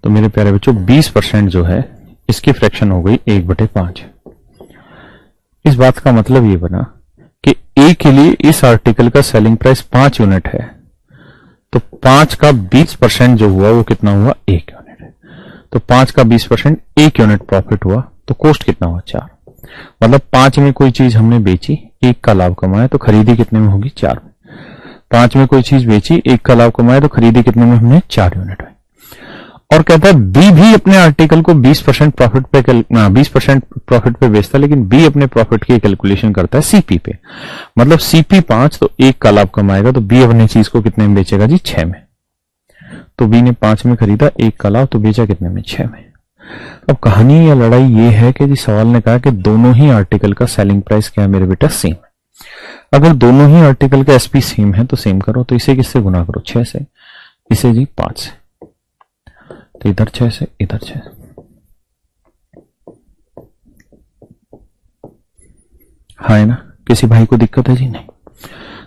[SPEAKER 1] तो मेरे प्यारे बच्चों 20% जो है इसकी फ्रैक्शन हो गई 1/5। इस बात का मतलब ये बना कि ए के लिए इस आर्टिकल का सेलिंग प्राइस 5 यूनिट है, तो 5 का 20% जो हुआ वो कितना हुआ, 1 यूनिट है। तो 5 का 20% 1 यूनिट प्रॉफिट हुआ, तो कॉस्ट कितना हुआ, 4। मतलब 5 में कोई चीज हमने बेची, 1 का लाभ कमाया, तो खरीदी कितने में होगी, 4 में। 5 में कोई चीज बेची, 1 का लाभ कमाया, तो खरीदी कितने में हमने, 4 यूनिट में। और कहता है बी भी अपने आर्टिकल को 20% प्रॉफिट पे 20% प्रॉफिट पे बेचता है, लेकिन बी अपने प्रॉफिट की कैलकुलेशन करता है सीपी पे। मतलब सीपी 5, तो 1 का लाभ कमाएगा, तो बी अपनी चीज को कितने में बेचेगा जी, 6 में। तो बी ने 5 में खरीदा, 1 का लाभ, तो बेचा कितने में, 6 में। अब कहानी या लड़ाई ये है कि जी सवाल ने कहा कि दोनों ही आर्टिकल का सेलिंग प्राइस क्या है मेरे बेटा, सेम है। अगर दोनों ही आर्टिकल का एसपी सेम है तो सेम करो। तो इसे किससे गुना करो, 6 से, इसे जी 5 से, तो इधर 6 से, इधर 6 से। हाँ है ना, किसी भाई को दिक्कत है जी, नहीं।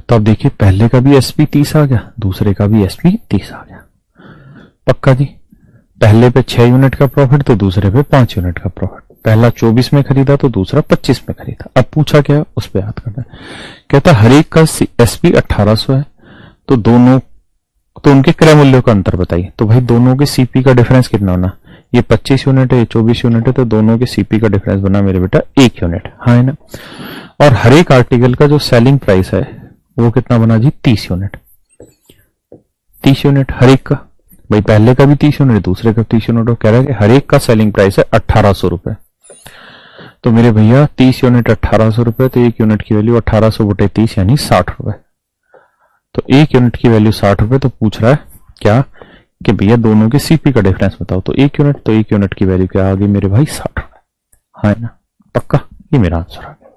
[SPEAKER 1] तो अब देखिए पहले का भी एसपी 30 आ गया, दूसरे का भी एसपी 30 आ गया, पक्का जी। पहले पे 6 यूनिट का प्रॉफिट, तो दूसरे पे 5 यूनिट का प्रॉफिट। पहला 24 में खरीदा, तो दूसरा 25 में खरीदा। अब पूछा क्या, उस पर याद करना है। कहता हर एक का एसपी 1800 है, तो दोनों तो उनके क्रय मूल्यों का अंतर बताइए। तो भाई दोनों के सीपी का डिफरेंस कितना होना, ये 25 यूनिट है, ये 24 यूनिट है, तो दोनों के सीपी का डिफरेंस बना मेरे बेटा 1 यूनिट, हाँ है ना। और हर एक आर्टिकल का जो सेलिंग प्राइस है वो कितना बना जी, 30 यूनिट। 30 यूनिट हर एक का, भाई पहले का भी 30 यूनिट, दूसरे का 30 यूनिट, कह रहा है कि हर एक का सेलिंग प्राइस है 1800 रुपए। तो मेरे भैया 30 यूनिट 1800 रुपए, तो एक यूनिट की वैल्यू 1800 बटे 30 यानी 60 रुपए। तो एक यूनिट की वैल्यू 60 रुपए। तो पूछ रहा है क्या कि भैया दोनों के सीपी का डिफरेंस बताओ। तो एक यूनिट, तो एक यूनिट की वैल्यू क्या आ गई मेरे भाई, 60 रुपए, हाँ है ना, पक्का। ये मेरा आंसर आ गया,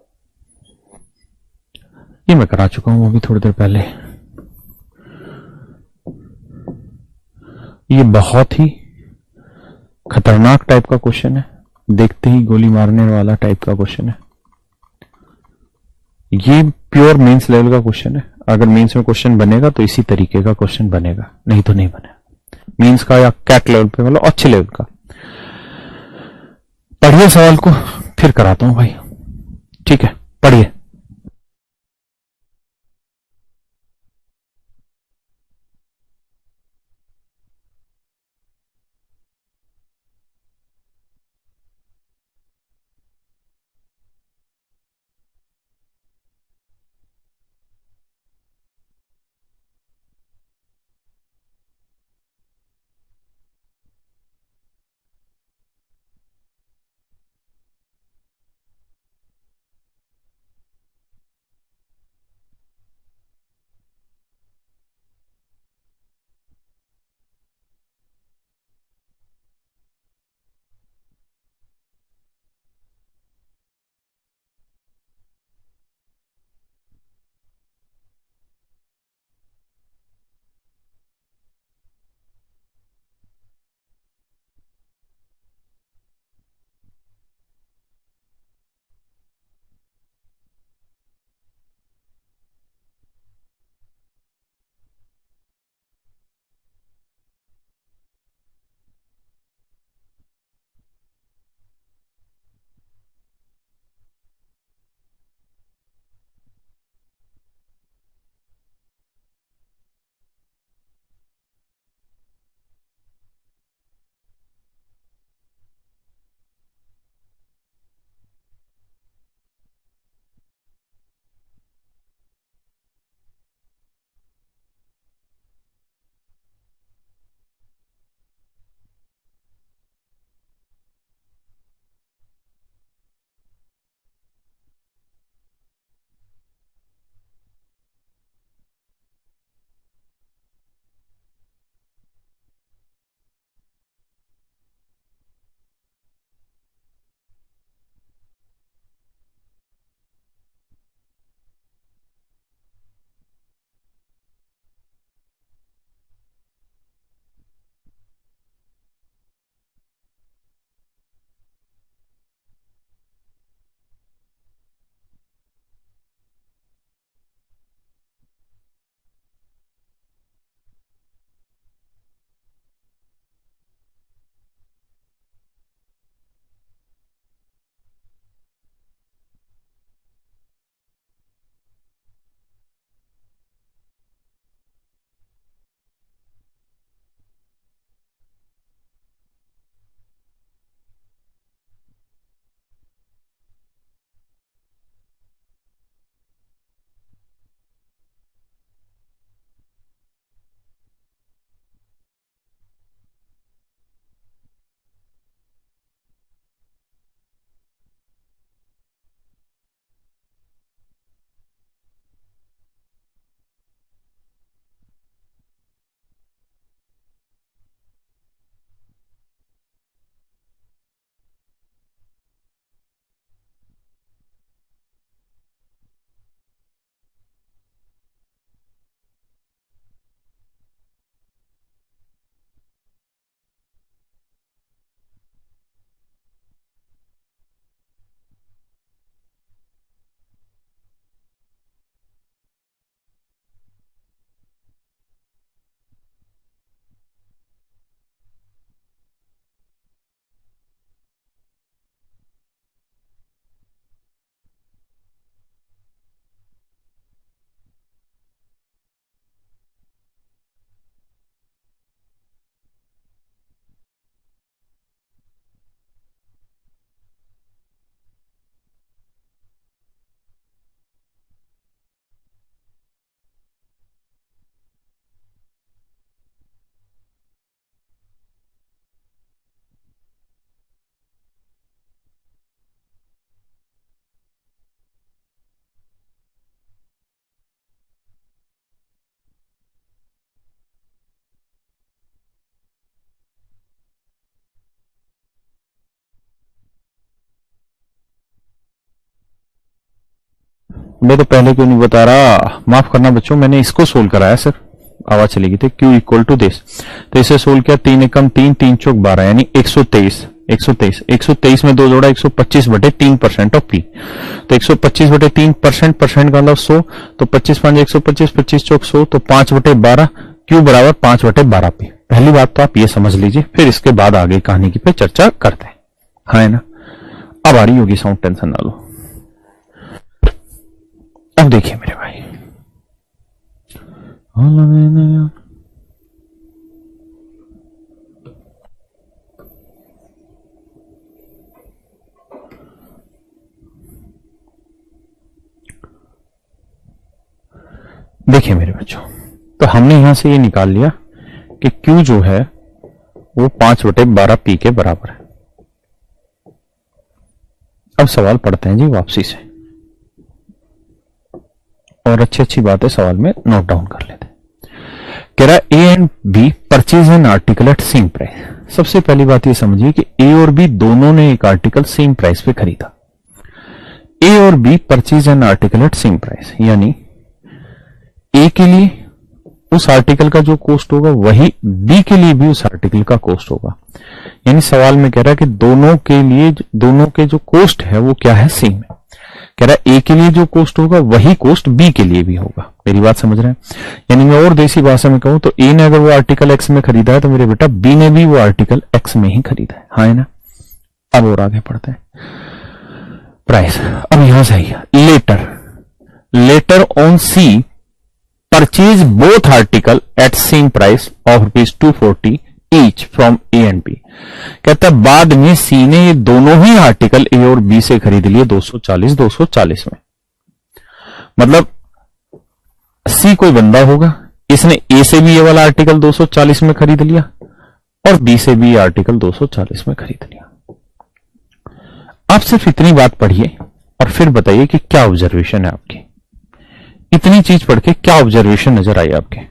[SPEAKER 1] ये मैं करा चुका हूं अभी थोड़ी देर पहले। ये बहुत ही खतरनाक टाइप का क्वेश्चन है, देखते ही गोली मारने वाला टाइप का क्वेश्चन है। ये प्योर मेंस लेवल का क्वेश्चन है। अगर मेंस में क्वेश्चन बनेगा तो इसी तरीके का क्वेश्चन बनेगा, नहीं तो नहीं बनेगा। मेंस का या कैट लेवल पे, मतलब अच्छे लेवल का। पढ़िए सवाल को, फिर कराता हूं भाई, ठीक है, पढ़िए। मैं तो पहले क्यों नहीं बता रहा, माफ करना बच्चों, मैंने इसको सोल्व कराया सर, आवाज चली गई थी। Q इक्वल टू दिस, तो इसे सोल्व किया, 3 एकम 3, 3 चौक 12 यानी 123, 123 में 2 जोड़ा 125/3% ऑफ P, तो 125/3% परसेंट का मतलब 100, तो 25 5 125, 25 चौक 100, तो 5/12, Q बराबर 5/12 P। पहली बात तो आप ये समझ लीजिए, फिर इसके बाद आगे कहानी की पे चर्चा करते हैं, हाँ है ना। अब आ रही होगी साउंड, टेंशन ना लो। अब देखिए मेरे भाई, देखिए मेरे बच्चों, तो हमने यहां से ये निकाल लिया कि Q जो है वो 5/12 P के बराबर है। अब सवाल पढ़ते हैं जी वापसी से, और अच्छी बात है सवाल में नोट डाउन कर लेते हैं। कह रहा है A and B purchase an article at same price. सबसे पहली बात ये समझिए कि A और B दोनों ने एक आर्टिकल सेम प्राइस पे खरीदा। A और B purchase an article at same price, यानी A के लिए उस आर्टिकल का जो कॉस्ट होगा वही B के लिए भी उस आर्टिकल का कॉस्ट होगा। यानी सवाल में कह रहा है कि दोनों के लिए दोनों के जो कॉस्ट है वो क्या है, सेम है। कह रहा है A के लिए जो कॉस्ट होगा वही कॉस्ट B के लिए भी होगा। मेरी बात समझ रहे हैं? यानी मैं और देसी भाषा में कहूं तो A ने अगर वो आर्टिकल X में खरीदा है तो मेरे बेटा B ने भी वो आर्टिकल X में ही खरीदा है, हाँ है ना। अब और आगे पढ़ते हैं प्राइस। अब यहां से आइए, later on C purchase both article at same price of ₹240 each from A and B। कहता है बाद में C ने ये दोनों ही आर्टिकल A और B से खरीद लिए 240 में। मतलब C कोई बंदा होगा, इसने A से भी ये वाला आर्टिकल 240 में खरीद लिया और B से भी ये आर्टिकल 240 में खरीद लिया। आप सिर्फ इतनी बात पढ़िए और फिर बताइए कि क्या ऑब्जर्वेशन है आपकी। इतनी चीज पढ़ के क्या ऑब्जर्वेशन नजर आई आपके?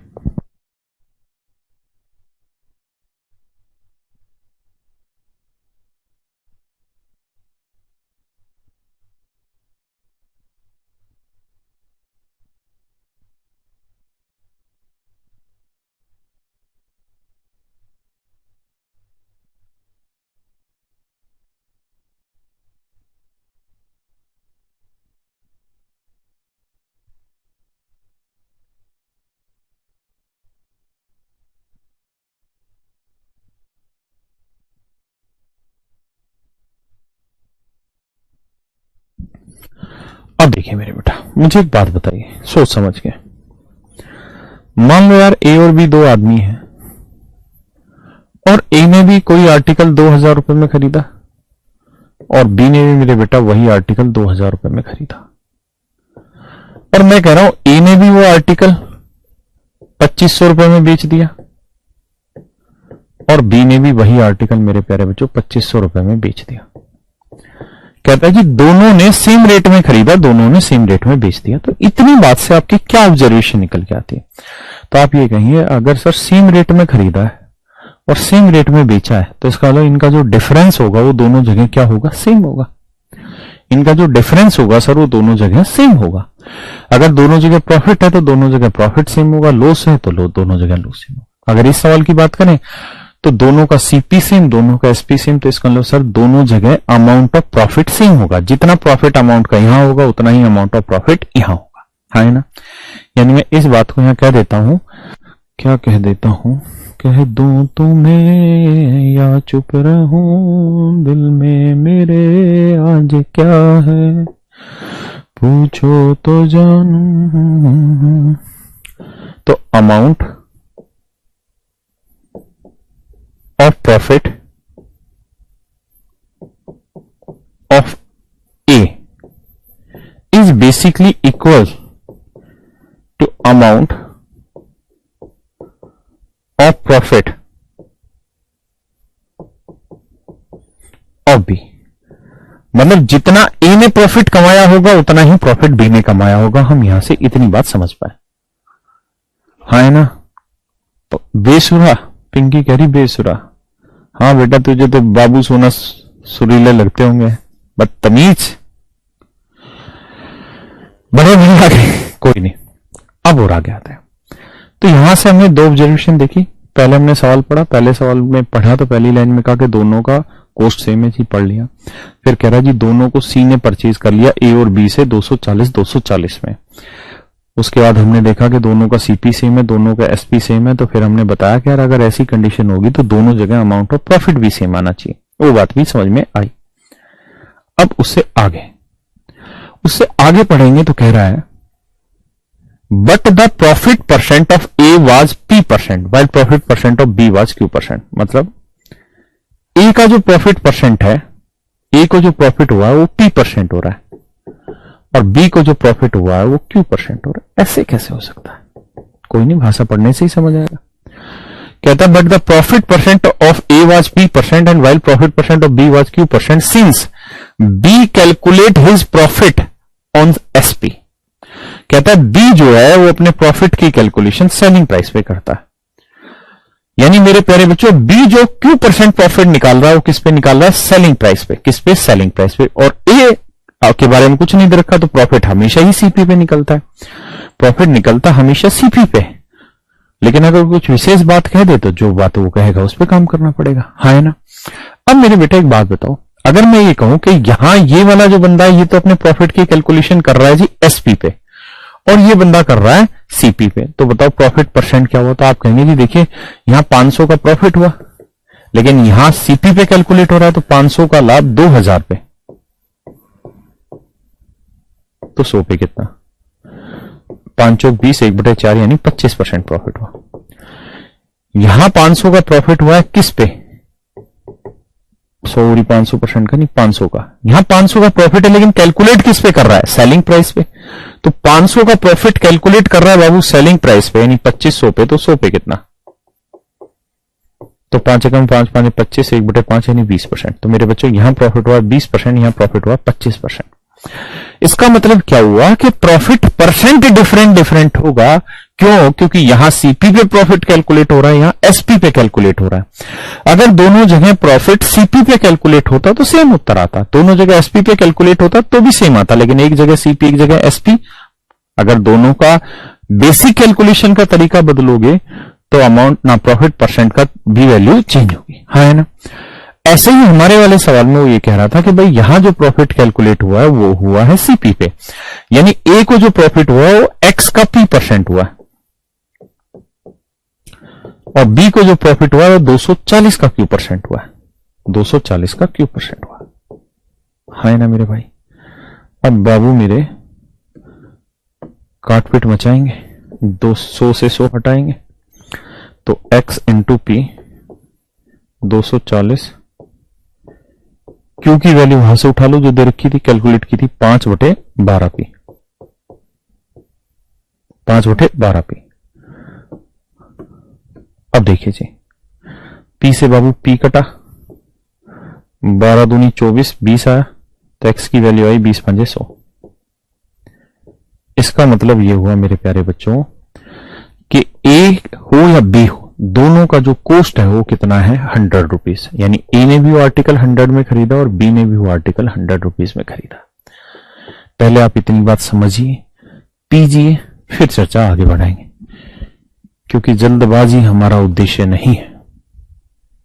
[SPEAKER 1] अब देखिए मेरे बेटा, मुझे एक बात बताइए सोच समझ के। मान लो यार A और B दो आदमी हैं और A ने भी कोई आर्टिकल 2000 रुपए में खरीदा और B ने भी मेरे बेटा वही आर्टिकल 2000 रुपए में खरीदा। और मैं कह रहा हूं A ने भी वो आर्टिकल 2500 रुपए में बेच दिया और B ने भी वही आर्टिकल मेरे प्यारे बच्चों 2500 रुपए में बेच दिया। कहता है जी दोनों ने सेम रेट में खरीदा, दोनों ने सेम रेट में बेच दिया। तो इतनी बात से आपकी क्या ऑब्जर्वेशन निकल के आती है? तो आप ये कहिए अगर सर सेम रेट में खरीदा है और सेम रेट में बेचा है तो इसका मतलब इनका जो डिफरेंस होगा वो दोनों जगह क्या होगा, सेम होगा। इनका जो डिफरेंस होगा सर वो दोनों जगह सेम होगा। अगर दोनों जगह प्रॉफिट है तो दोनों जगह प्रॉफिट सेम होगा, लॉस है तो दोनों जगह लॉस सेम होगा। अगर इस सवाल की बात करें तो दोनों का सीपी सेम, दोनों का एसपी सेम, तो इसका मतलब सर दोनों जगह अमाउंट ऑफ प्रॉफिट सेम होगा। जितना प्रॉफिट अमाउंट का यहां होगा उतना ही अमाउंट ऑफ प्रॉफिट यहां होगा, हाँ है ना। यानी मैं इस बात को यहां कह देता हूं, क्या कह देता हूं, कह दूं तुम्हें या चुप रहूं, दिल में मेरे आज क्या है, पूछो तो जानूं। तो amount of profit of A is basically equal to amount of profit of B। मतलब जितना A ने प्रॉफिट कमाया होगा उतना ही प्रॉफिट B ने कमाया होगा। हम यहां से इतनी बात समझ पाए, हाँ है ना। बेसुरा, पिंकी कह रही बेसुरा। हाँ बेटा तुझे तो बाबू सोना सुरीले लगते होंगे, बदतमीज। बड़े बड़े आ गए, कोई नहीं, अब और आगे आता है। तो यहां से हमने दो ऑब्जर्वेशन देखी। पहले हमने सवाल पढ़ा, पहले सवाल में पढ़ा तो पहली लाइन में कहा कि दोनों का कॉस्ट सेम है जी, पढ़ लिया। फिर कह रहा जी दोनों को सी ने परचेज कर लिया ए और बी से 240 में। उसके बाद हमने देखा कि दोनों का सीपी सेम है, दोनों का एसपी सेम है। तो फिर हमने बताया कि यार अगर ऐसी कंडीशन होगी तो दोनों जगह अमाउंट ऑफ प्रॉफिट भी सेम आना चाहिए। वो बात भी समझ में आई। अब उससे आगे पढ़ेंगे तो कह रहा है but the profit percent of A was P%, while profit percent of B was Q%। मतलब ए का जो प्रॉफिट परसेंट है, ए को जो प्रॉफिट हुआ है वो P% हो रहा है और बी को जो प्रॉफिट हुआ है वो Q% हो रहा है। ऐसे कैसे हो सकता है? कोई नहीं, भाषा पढ़ने से ही समझ आएगा। कहता है but the profit percent of A was P% and while profit percent of B was Q%, since B calculate his profit on SP. कहता है बी जो है वो अपने प्रॉफिट की कैलकुलेशन सेलिंग प्राइस पे करता है। यानी मेरे प्यारे बच्चों, बी जो Q% प्रॉफिट निकाल रहा है वो किस पे निकाल रहा है? सेलिंग प्राइस पे। किस पे? सेलिंग प्राइस पे। और ए के बारे में कुछ नहीं दे रखा, तो प्रॉफिट हमेशा ही सीपी पे निकलता है। प्रॉफिट निकलता हमेशा सीपी पे। लेकिन अगर कुछ विशेष बात कह दे तो जो बात वो कहेगा उस पर काम करना पड़ेगा, हाँ है ना। अब मेरे बेटे एक बात बताओ, अगर मैं ये कहूं कि यहां ये वाला जो बंदा है ये तो अपने प्रॉफिट की कैलकुलेशन कर रहा है जी एसपी पे और ये बंदा कर रहा है सीपी पे, तो बताओ प्रॉफिट परसेंट क्या हुआ? तो आप कहेंगे जी देखिए यहां 500 का प्रॉफिट हुआ, लेकिन यहां सीपी पे कैलकुलेट हो रहा है, तो 500 का लाभ 2000 पे, तो 100 पे कितना? 5 चौक 20, 1/4 यानी 25% प्रॉफिट हुआ। यहां 500 का प्रॉफिट हुआ है किस पे? 100 500% का नहीं, 500 का। यहां 500 का प्रॉफिट है लेकिन कैलकुलेट किस पे कर रहा है? सेलिंग प्राइस पे। तो 500 का प्रॉफिट कैलकुलेट कर रहा है बाबू सेलिंग प्राइस पे, यानी 2500 पे, तो 100 पे कितना? तो 5 एकम 5 5 25, 1/5 यानी 20%। तो मेरे बच्चों यहां प्रॉफिट हुआ 20%, यहां प्रॉफिट हुआ 25%। इसका मतलब क्या हुआ कि प्रॉफिट परसेंट डिफरेंट होगा। क्यों? क्योंकि यहां सीपी पे प्रॉफिट कैलकुलेट हो रहा है, यहां एसपी पे कैलकुलेट हो रहा है। अगर दोनों जगह प्रॉफिट सीपी पे कैलकुलेट होता तो सेम उत्तर आता, दोनों जगह एसपी पे कैलकुलेट होता तो भी सेम आता, लेकिन एक जगह सीपी एक जगह एसपी। अगर दोनों का बेसिक कैलकुलेशन का तरीका बदलोगे तो अमाउंट ना प्रॉफिट परसेंट का भी वैल्यू चेंज होगी, हाँ है ना। ऐसे ही हमारे वाले सवाल में वो ये कह रहा था कि भाई यहां जो प्रॉफिट कैलकुलेट हुआ है वो हुआ है सीपी पे, यानी ए को जो प्रॉफिट हुआ है वो एक्स का P% हुआ है और बी को जो प्रॉफिट हुआ है वो 240 का Q% हुआ है, 240 का Q% हुआ, हाँ है ना मेरे भाई। अब बाबू मेरे काटपीट मचाएंगे, 200 से 100 हटाएंगे तो x इंटू पी 240, क्यू की वैल्यू वहां से उठा लो जो दे रखी थी, कैलकुलेट की थी 5/12 पी, 5/12 पी। अब देखिए जी, पी से बाबू पी कटा, 12 दूनी 24, 20 आया, तो एक्स की वैल्यू आई 20 पंजे 100। इसका मतलब ये हुआ मेरे प्यारे बच्चों कि ए हो या बी हो, दोनों का जो कॉस्ट है वो कितना है? 100 रुपीज। यानी ए ने भी वो आर्टिकल 100 में खरीदा और बी ने भी वो आर्टिकल 100 रुपीज में खरीदा। पहले आप इतनी बात समझिए, पीजिए, फिर चर्चा आगे बढ़ाएंगे, क्योंकि जल्दबाजी हमारा उद्देश्य नहीं है,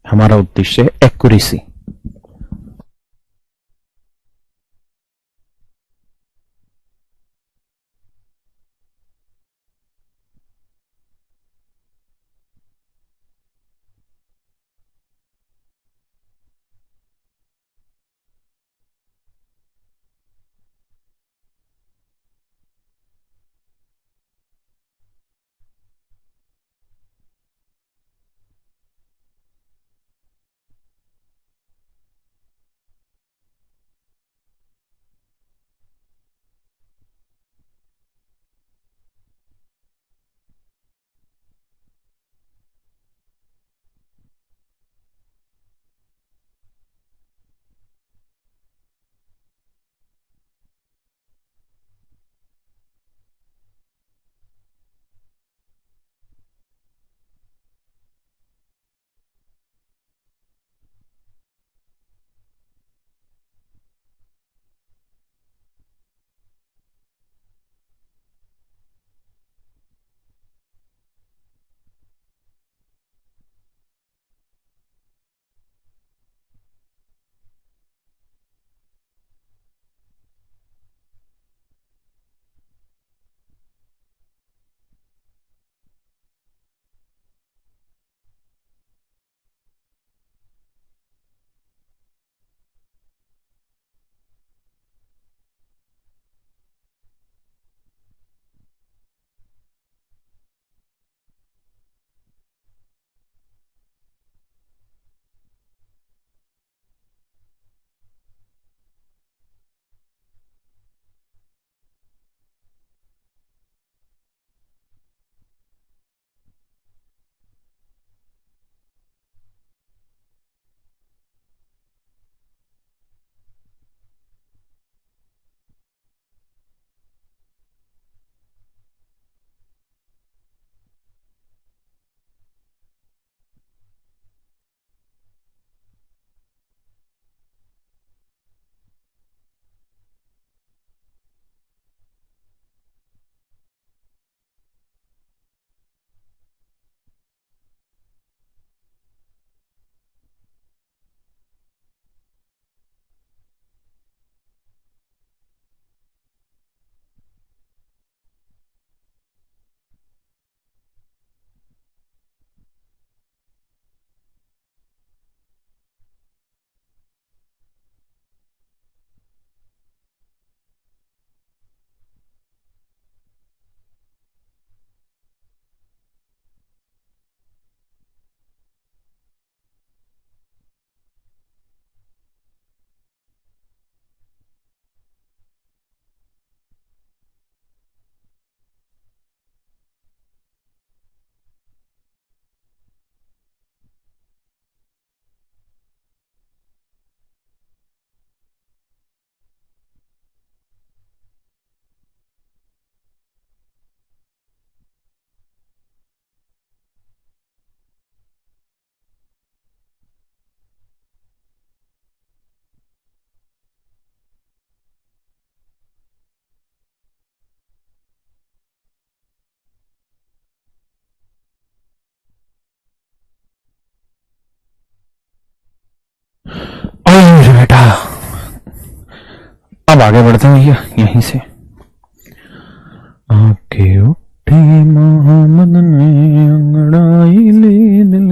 [SPEAKER 1] हमारा उद्देश्य है एक्यूरेसी। अब आगे बढ़ते हैं भैया यहीं से। आके उठी मोहम्मद ने अंगड़ाई ली दिल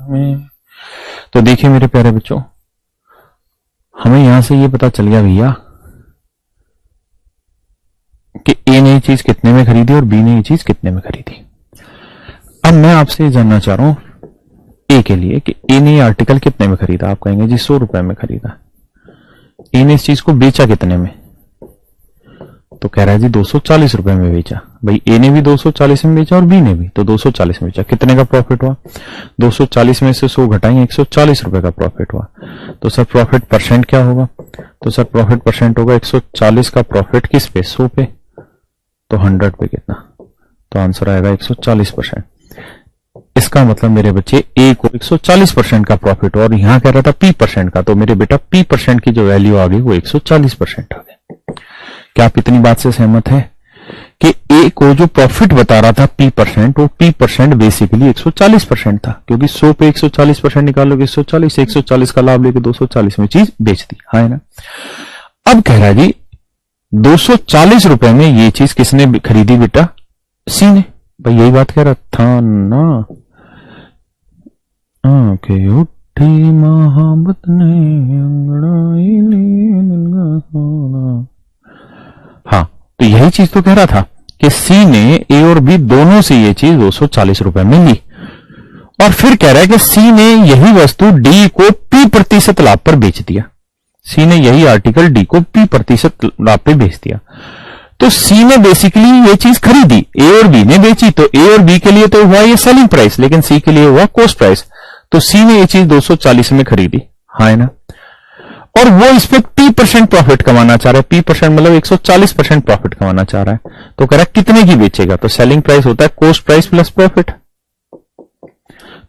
[SPEAKER 1] में। तो देखिए मेरे प्यारे बच्चों, हमें यहां से ये पता चल गया भैया कि ए ने ये चीज कितने में खरीदी और बी ने ये चीज कितने में खरीदी। अब मैं आपसे जानना चाह रहा हूं ए के लिए कि ए ने ये आर्टिकल कितने में खरीदा। आप कहेंगे जी 100 रुपए में खरीदा। ए ने इस चीज को बेचा कितने में, तो कह रहा है जी 240 रुपए में बेचा। भाई ए ने भी 240 में बेचा और बी ने भी, तो 240 में बेचा। कितने का प्रॉफिट हुआ, 240 में से 100 घटाएंगे 140 रुपए का प्रॉफिट हुआ। तो सर प्रॉफिट परसेंट क्या होगा, तो सर प्रॉफिट परसेंट होगा 140 का प्रॉफिट किस पे, 100 पे, तो 100 पे कितना, तो आंसर आएगा 140%। इसका मतलब मेरे बच्चे ए को 140% का प्रॉफिट हुआ और यहां कह रहा था पी परसेंट का, तो मेरे बेटा पी परसेंट की जो वैल्यू आ गई वो 140% आ गई। क्या आप इतनी बात से सहमत है कि ए को जो प्रॉफिट बता रहा था पी परसेंट, वो पी परसेंट बेसिकली 140% था, क्योंकि 100 पे 140% निकालोगे 140, 140 का लाभ लेके 240 में चीज बेच दी, है ना। अब कह रहा है जी 240 रुपए में ये चीज किसने खरीदी बेटा, सी ने। भाई यही बात कह रहा था ना। आंखें उठी मोहब्बत ने अंगड़ाई ली। हाँ, तो यही चीज तो कह रहा था कि सी ने ए और बी दोनों से ये चीज 240 रुपए में ली, और फिर कह रहा है कि सी ने यही वस्तु डी को पी प्रतिशत लाभ पर बेच दिया। सी ने यही आर्टिकल डी को पी प्रतिशत लाभ पे बेच दिया। तो सी ने बेसिकली ये चीज खरीदी, ए और बी ने बेची, तो ए और बी के लिए तो हुआ ये सेलिंग प्राइस, लेकिन सी के लिए हुआ कॉस्ट प्राइस। तो सी ने ये चीज 240 में खरीदी, है ना, और वो इस पे पी परसेंट प्रॉफिट कमाना चाह रहा है। पी परसेंट मतलब 140% प्रॉफिट कमाना चाह रहा है। तो कह रहा है कितने की बेचेगा, तो सेलिंग प्राइस होता है कॉस्ट प्राइस प्लस प्रॉफिट।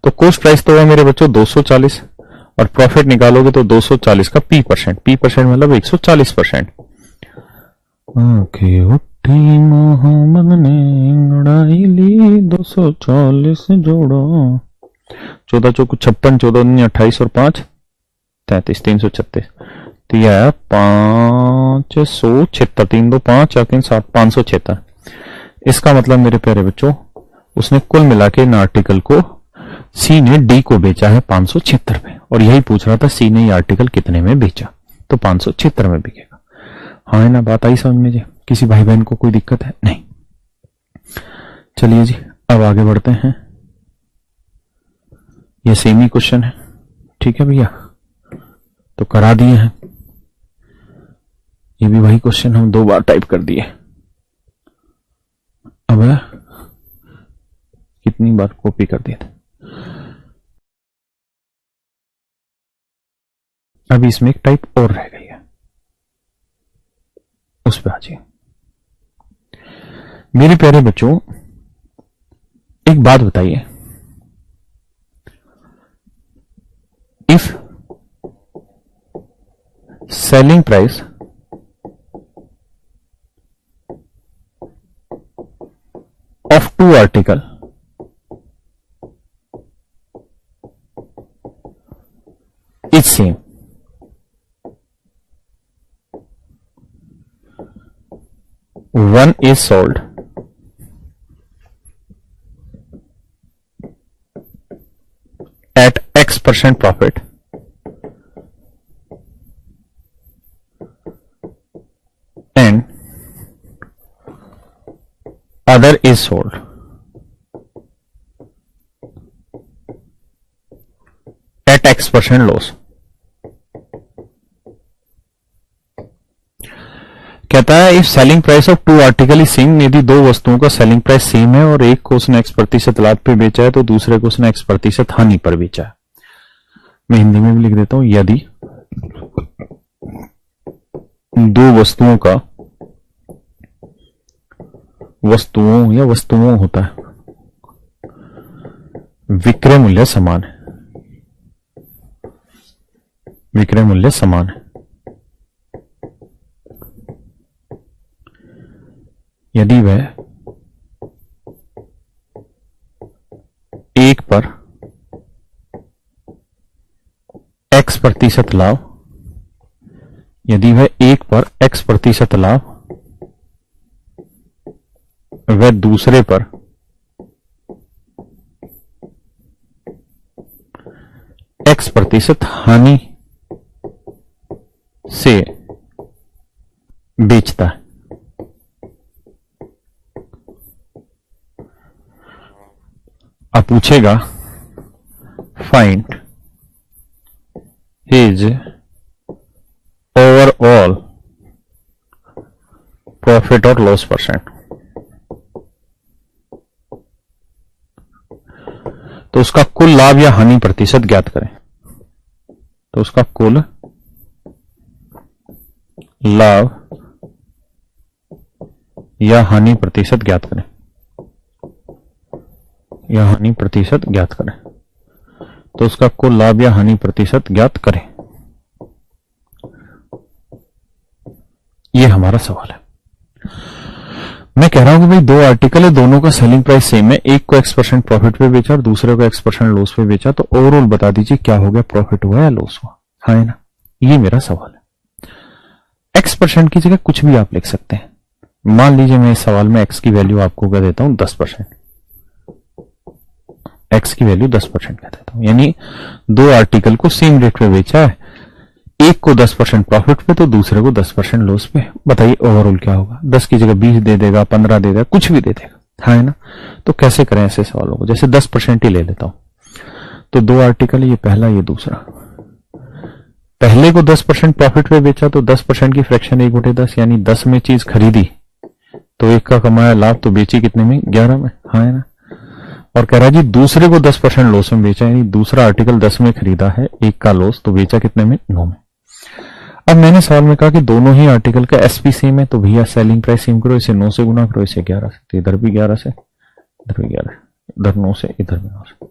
[SPEAKER 1] तो कॉस्ट प्राइस तो हुआ मेरे बच्चों 240 और प्रॉफिट निकालोगे तो 240 का पी परसेंट, पी परसेंट मतलब 140%। आंखें उठी मोहम्मद ने अंगड़ाई ली 240 जोड़ो, 14 चौक 56, 14 28 और 5 33, 336, तो यह है 576, 3 2 5 4 3 7 576। इसका मतलब मेरे प्यारे बच्चों उसने कुल मिला के इन आर्टिकल को सी ने डी को बेचा है 576 पे, और यही पूछ रहा था सी ने ये आर्टिकल कितने में बेचा, तो 576 में बिकेगा। हाँ है ना, बात आई समझ में जी। किसी भाई बहन को कोई दिक्कत है नहीं। चलिए जी अब आगे बढ़ते हैं। ये सेम ही क्वेश्चन है, ठीक है भैया, तो करा दिए हैं। ये भी वही क्वेश्चन हम 2 बार टाइप कर दिए। अब कितनी बार कॉपी कर दिए थे। अभी इसमें एक टाइप और रह गई है, उस पर आ जाइए। मेरे प्यारे बच्चों एक बात बताइए, if selling price of 2 article is same, one is sold at X% profit and other is sold at X% loss। कहता है if selling price of 2 article is same, यदि 2 वस्तुओं का सेलिंग प्राइस सेम है और एक को उसने X% लाभ पे बेचा है तो दूसरे को उसने X% हानि पर बेचा है। मैं हिंदी में भी लिख देता हूं, यदि 2 वस्तुओं का वस्तुओं होता है विक्रय मूल्य समान है, विक्रय मूल्य समान है, यदि वह एक पर X% लाभ यदि वह एक पर x% लाभ वह दूसरे पर x% हानि से बेचता है, अब पूछेगा फाइंड हिज ओवरऑल प्रॉफिट और लॉस परसेंट। तो उसका कुल लाभ या हानि प्रतिशत ज्ञात करें। तो उसका कुल लाभ या हानि प्रतिशत ज्ञात करें, या हानि प्रतिशत ज्ञात करें। तो उसका कुल लाभ या हानि प्रतिशत ज्ञात करें, यह हमारा सवाल है। मैं कह रहा हूं कि भाई दो आर्टिकल है, दोनों का सेलिंग प्राइस सेम है, एक को x% प्रॉफिट पे बेचा और दूसरे को x% लॉस पे बेचा, तो ओवरऑल बता दीजिए क्या हो गया, प्रॉफिट हुआ या लॉस हुआ, हाँ है ना, ये मेरा सवाल है। x% की जगह कुछ भी आप लिख सकते हैं। मान लीजिए मैं इस सवाल में x की वैल्यू आपको कह देता हूं 10%, x की वैल्यू 10% कह देता हूं, यानी दो आर्टिकल को सेम रेट पे बेचा है, एक को 10% प्रॉफिट पे तो दूसरे को 10% लॉस पे। बताइए ओवरऑल क्या होगा, 10 की जगह 20 दे देगा, 15 दे देगा, कुछ भी दे देगा, हाँ है ना। तो कैसे करें ऐसे सवालों को, जैसे 10% ही ले लेता हूं। तो दो आर्टिकल, ये पहला ये दूसरा, पहले को 10% प्रॉफिट पे बेचा तो 10% की फ्रैक्शन 1/10, यानी 10 में चीज खरीदी तो एक का कमाया लाभ, तो बेची कितने में, 11 में, हाँ है ना। और कह रहा है जी दूसरे को 10% लॉस में बेचा, यानी दूसरा आर्टिकल 10 में खरीदा है, एक का लॉस, तो बेचा कितने में, 9 में। अब मैंने सवाल में कहा कि दोनों ही आर्टिकल का एसपी सेम है, तो भैया सेलिंग प्राइस सेम करो, इसे 9 से गुना करो, इसे 11 से, तो इधर भी 11 से, इधर भी 11, इधर 9 से, इधर भी 9 से।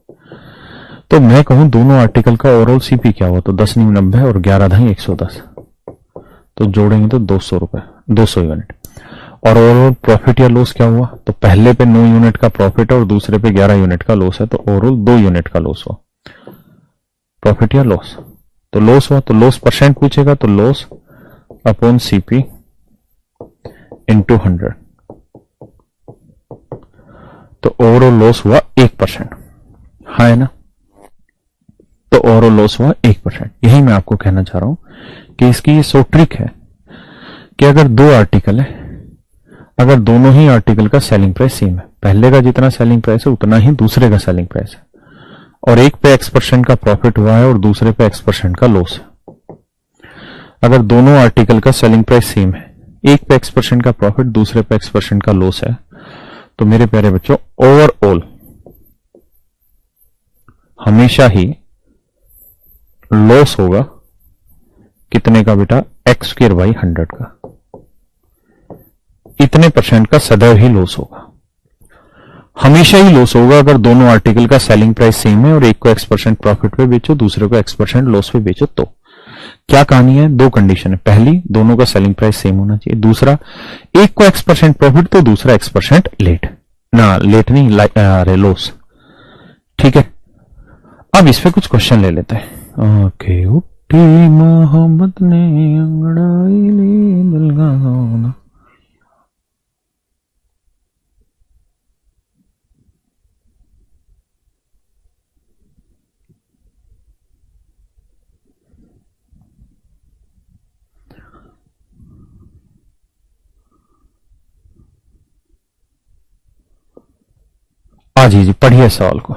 [SPEAKER 1] तो मैं कहूं दोनों आर्टिकल का ओवरऑल सीपी क्या हुआ, तो 10 × 90 और 11 × 110, तो जोड़ेंगे तो 200 रुपए, 200 यूनिट। और ओवरऑल प्रॉफिट या लॉस क्या हुआ, तो पहले पे 9 यूनिट का प्रॉफिट है और दूसरे पे 11 यूनिट का लॉस है, तो ओवरऑल 2 यूनिट का लॉस हुआ, प्रॉफिट या लॉस। तो लॉस हुआ, तो लॉस परसेंट पूछेगा, तो लॉस अपॉन सीपी इंटू 100, तो ओवरऑल लॉस हुआ 1%, हाँ है ना। तो ओवरऑल लॉस हुआ 1%। यही मैं आपको कहना चाह रहा हूं कि इसकी ये सो ट्रिक है कि अगर दो आर्टिकल है, अगर दोनों ही आर्टिकल का सेलिंग प्राइस सेम है, पहले का जितना सेलिंग प्राइस है उतना ही दूसरे का सेलिंग प्राइस है, और एक पे x% का प्रॉफिट हुआ है और दूसरे पे x% का लॉस है, अगर दोनों आर्टिकल का सेलिंग प्राइस सेम है, एक पे x% का प्रॉफिट दूसरे पे x% का लॉस है, तो मेरे प्यारे बच्चों ओवरऑल हमेशा ही लॉस होगा कितने का बेटा, x² / 100 का, इतने परसेंट का सदैव ही लॉस होगा, हमेशा ही लॉस होगा अगर दोनों आर्टिकल का सेलिंग प्राइस सेम है और एक को x% प्रॉफिट पे बेचो, दूसरे को x% लॉस पे बेचो। तो क्या कहानी है, दो कंडीशन है, पहली दोनों का सेलिंग प्राइस सेम होना चाहिए, दूसरा एक को x% प्रॉफिट तो दूसरा x% लेट, ना लेट नहीं, अरे लॉस, ठीक है। अब इस पे कुछ क्वेश्चन ले लेते हैं। ओके, उठी मोहब्बत ने अंगड़ाई ले दिल का सोना। जी पढ़िए सवाल को।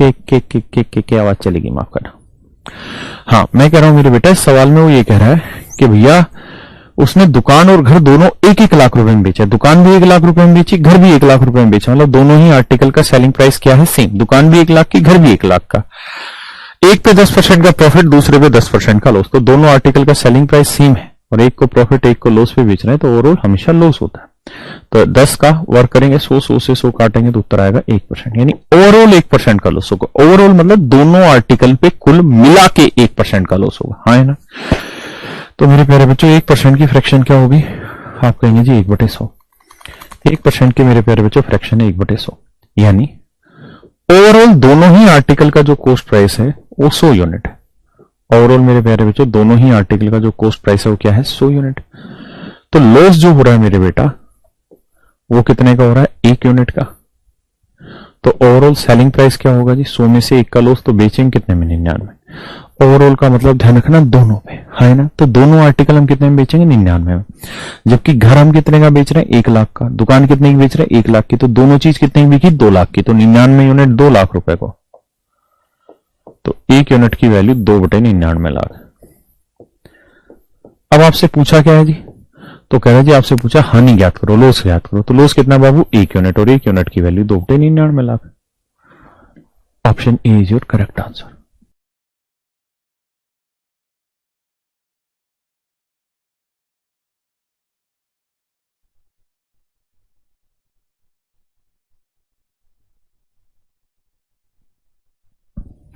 [SPEAKER 1] के आवाज चलेगी, माफ करना। हाँ, मैं कह रहा हूं मेरे बेटा, इस सवाल में वो ये कह रहा है कि भैया उसने दुकान और घर दोनों 1-1 लाख रुपए में बेचा। दुकान भी 1 लाख रुपए में बेची, घर भी 1 लाख रुपए में बेचा, मतलब दोनों ही आर्टिकल का सेलिंग प्राइस क्या है, सेम। दुकान भी 1 लाख की, घर भी 1 लाख का। एक पे 10% का प्रॉफिट, दूसरे पे 10% का लॉस, तो दोनों आर्टिकल का सेलिंग प्राइस सेम है और एक को प्रॉफिट एक को लॉस पे बेच रहे हैं, तो ओवरऑल हमेशा लॉस होता है। तो 10 का वर्क करेंगे, 100 से 100 काटेंगे तो उत्तर आएगा 1%, यानी ओवरऑल 1% का लॉस होगा। ओवरऑल मतलब दोनों आर्टिकल पे कुल मिला के 1% का लॉस होगा, हाँ है ना। तो मेरे प्यारे बच्चों 1% की फ्रैक्शन क्या होगी, आप कहेंगे जी 1/100। 1% के मेरे प्यारे बच्चों फ्रैक्शन है 1/100, यानी ओवरऑल दोनों ही आर्टिकल का जो कॉस्ट प्राइस है वो 100 यूनिट है। ओवरऑल मेरे प्यारे बच्चों दोनों ही आर्टिकल का जो कॉस्ट प्राइस है वो क्या है, 100 यूनिट। तो लॉस जो हो रहा है मेरे बेटा वो कितने का हो रहा है, 1 यूनिट का। तो ओवरऑल सेलिंग प्राइस क्या होगा जी, 100 में से 1 का लॉस, तो बेचेंगे कितने में, 99। ओवरऑल का मतलब ध्यान रखना दोनों पे, है ना। तो दोनों आर्टिकल हम कितने में बेचेंगे, 99 में। जबकि घर हम कितने का बेच रहे हैं, 1 लाख का। दुकान कितने की बेच रहे हैं, 1 लाख की। तो दोनों चीज कितने की बिकी, 2 लाख की। तो 99 यूनिट 2 लाख रुपए को, तो 1 यूनिट की वैल्यू 2/99 लाख। अब आपसे पूछा क्या है जी, तो कह रहा जी आपसे पूछा हानि ज्ञात करो, लॉस ज्ञात करो। तो लॉस कितना बाबू, 1 यूनिट, और 1 यूनिट की value 2/99 lakh. Option A is your correct answer.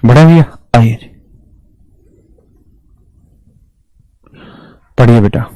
[SPEAKER 1] बढ़ा भैया, आइए जी पढ़िए बेटा।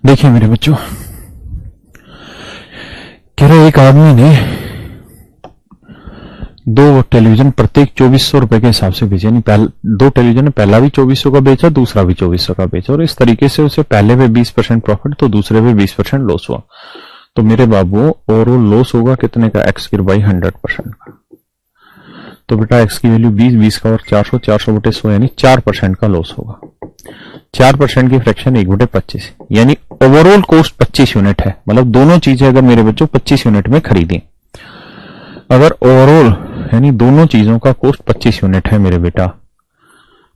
[SPEAKER 1] देखिए मेरे बच्चों, कह रहे एक आदमी ने 2 टेलीविजन प्रत्येक 2400 रुपए के हिसाब से बेचे, यानी 2 टेलीविजन, पहला भी 2400 का बेचा, दूसरा भी 2400 का बेचा, और इस तरीके से उसे पहले पे 20% प्रॉफिट तो दूसरे पे 20% लॉस हुआ। तो मेरे बाबू ओवरऑल लॉस होगा कितने का, एक्स की बाई 100% का। तो बेटा एक्स की वैल्यू 20, 20 का और 400, 400/100 यानी 4% का लॉस होगा। 4% की फ्रैक्शन 1/25, यानी ओवरऑल कॉस्ट 25 यूनिट है। मतलब दोनों चीजें अगर मेरे बच्चों 25 यूनिट में खरीदी, अगर ओवरऑल यानी दोनों चीजों का कॉस्ट 25 यूनिट है मेरे बेटा,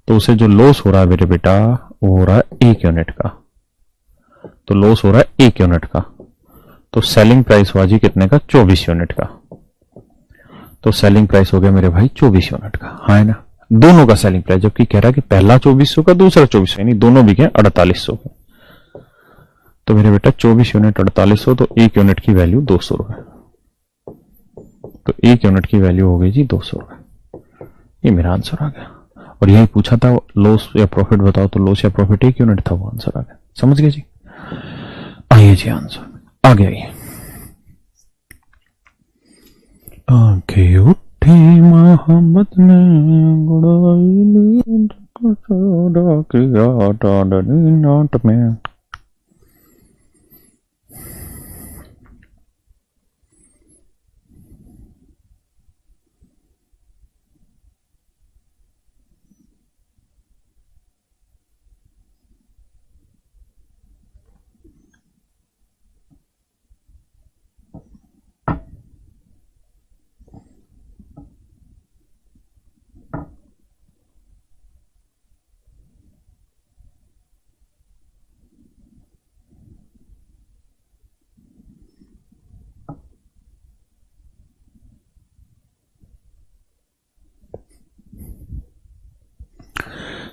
[SPEAKER 1] तो उसे जो लॉस हो रहा है मेरे बेटा वो हो रहा है 1 यूनिट का, तो लॉस हो रहा है 1 यूनिट का। तो सेलिंग प्राइस हुआ जी कितने का? 24 यूनिट का। तो सेलिंग प्राइस हो गया मेरे भाई 24 यूनिट का, हाँ है ना, दोनों का सेलिंग प्राइस, जबकि कह रहा है कि पहला 2400 का, दूसरा 2400, यानी दोनों बिके 4800 का। तो मेरे बेटा 24 यूनिट 4800, तो 1 यूनिट की वैल्यू 200 रुपए। तो 1 यूनिट की वैल्यू हो गई जी 200 रुपए। ये मेरा आंसर आ गया। और यही पूछा था लॉस या प्रॉफिट बताओ, तो लॉस या प्रॉफिट 1 यूनिट था, वो आंसर आ गया। समझ गए जी? आइए जी आंसर आ गया। ये आंखें उठे मोहम्मद ने नाट में।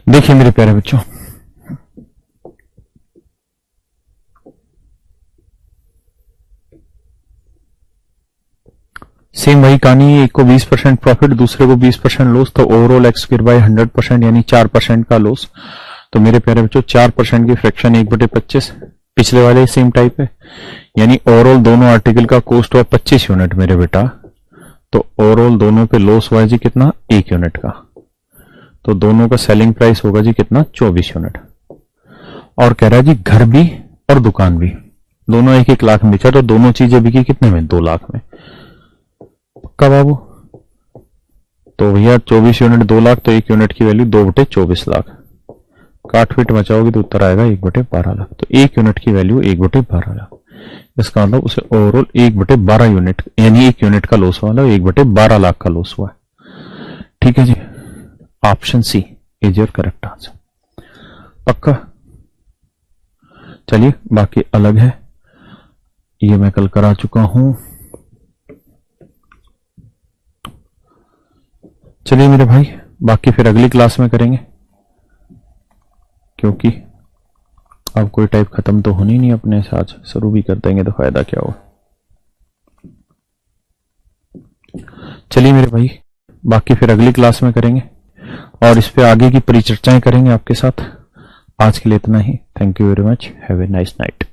[SPEAKER 1] देखिए मेरे प्यारे बच्चों, सेम वही कहानी, एक को 20% प्रॉफिट, दूसरे को 20% लॉस, तो ओवरऑल एक्स स्क्वायर बाय 100% यानी 4% का लॉस। तो मेरे प्यारे बच्चों 4% की फ्रैक्शन 1/25, पिछले वाले सेम टाइप है, यानी ओवरऑल दोनों आर्टिकल का कॉस्ट हुआ 25 यूनिट मेरे बेटा। तो ओवरऑल दोनों पे लॉस हुआ जी कितना? 1 यूनिट का। तो दोनों का सेलिंग प्राइस होगा जी कितना? 24 यूनिट। और कह रहा है जी घर भी और दुकान भी दोनों 1-1 लाख में बेचा, तो दोनों चीजें बिकी कितने में? 2 लाख में। पक्का बाबू? तो भैया 24 यूनिट 2 लाख, तो 1 यूनिट की वैल्यू 2/24 लाख। काट फिट बचाओगे तो उत्तर आएगा 1/12 लाख। तो 1 यूनिट की वैल्यू 1/12 लाख। इसका मतलब उसे ओवरऑल 1/12 यूनिट, यानी 1 यूनिट का लॉस वाला 1/12 लाख का लॉस हुआ है। ठीक है जी, option C is your correct answer. पक्का? चलिए बाकी अलग है, ये मैं कल करा चुका हूं। चलिए मेरे भाई, बाकी फिर अगली क्लास में करेंगे, क्योंकि अब कोई टाइप खत्म तो होनी नहीं अपने से, आज शुरू भी कर देंगे तो फायदा क्या होगा। चलिए मेरे भाई, बाकी फिर अगली क्लास में करेंगे और इस पे आगे की परिचर्चाएं करेंगे आपके साथ। आज के लिए इतना ही। Thank you very much. Have a nice night.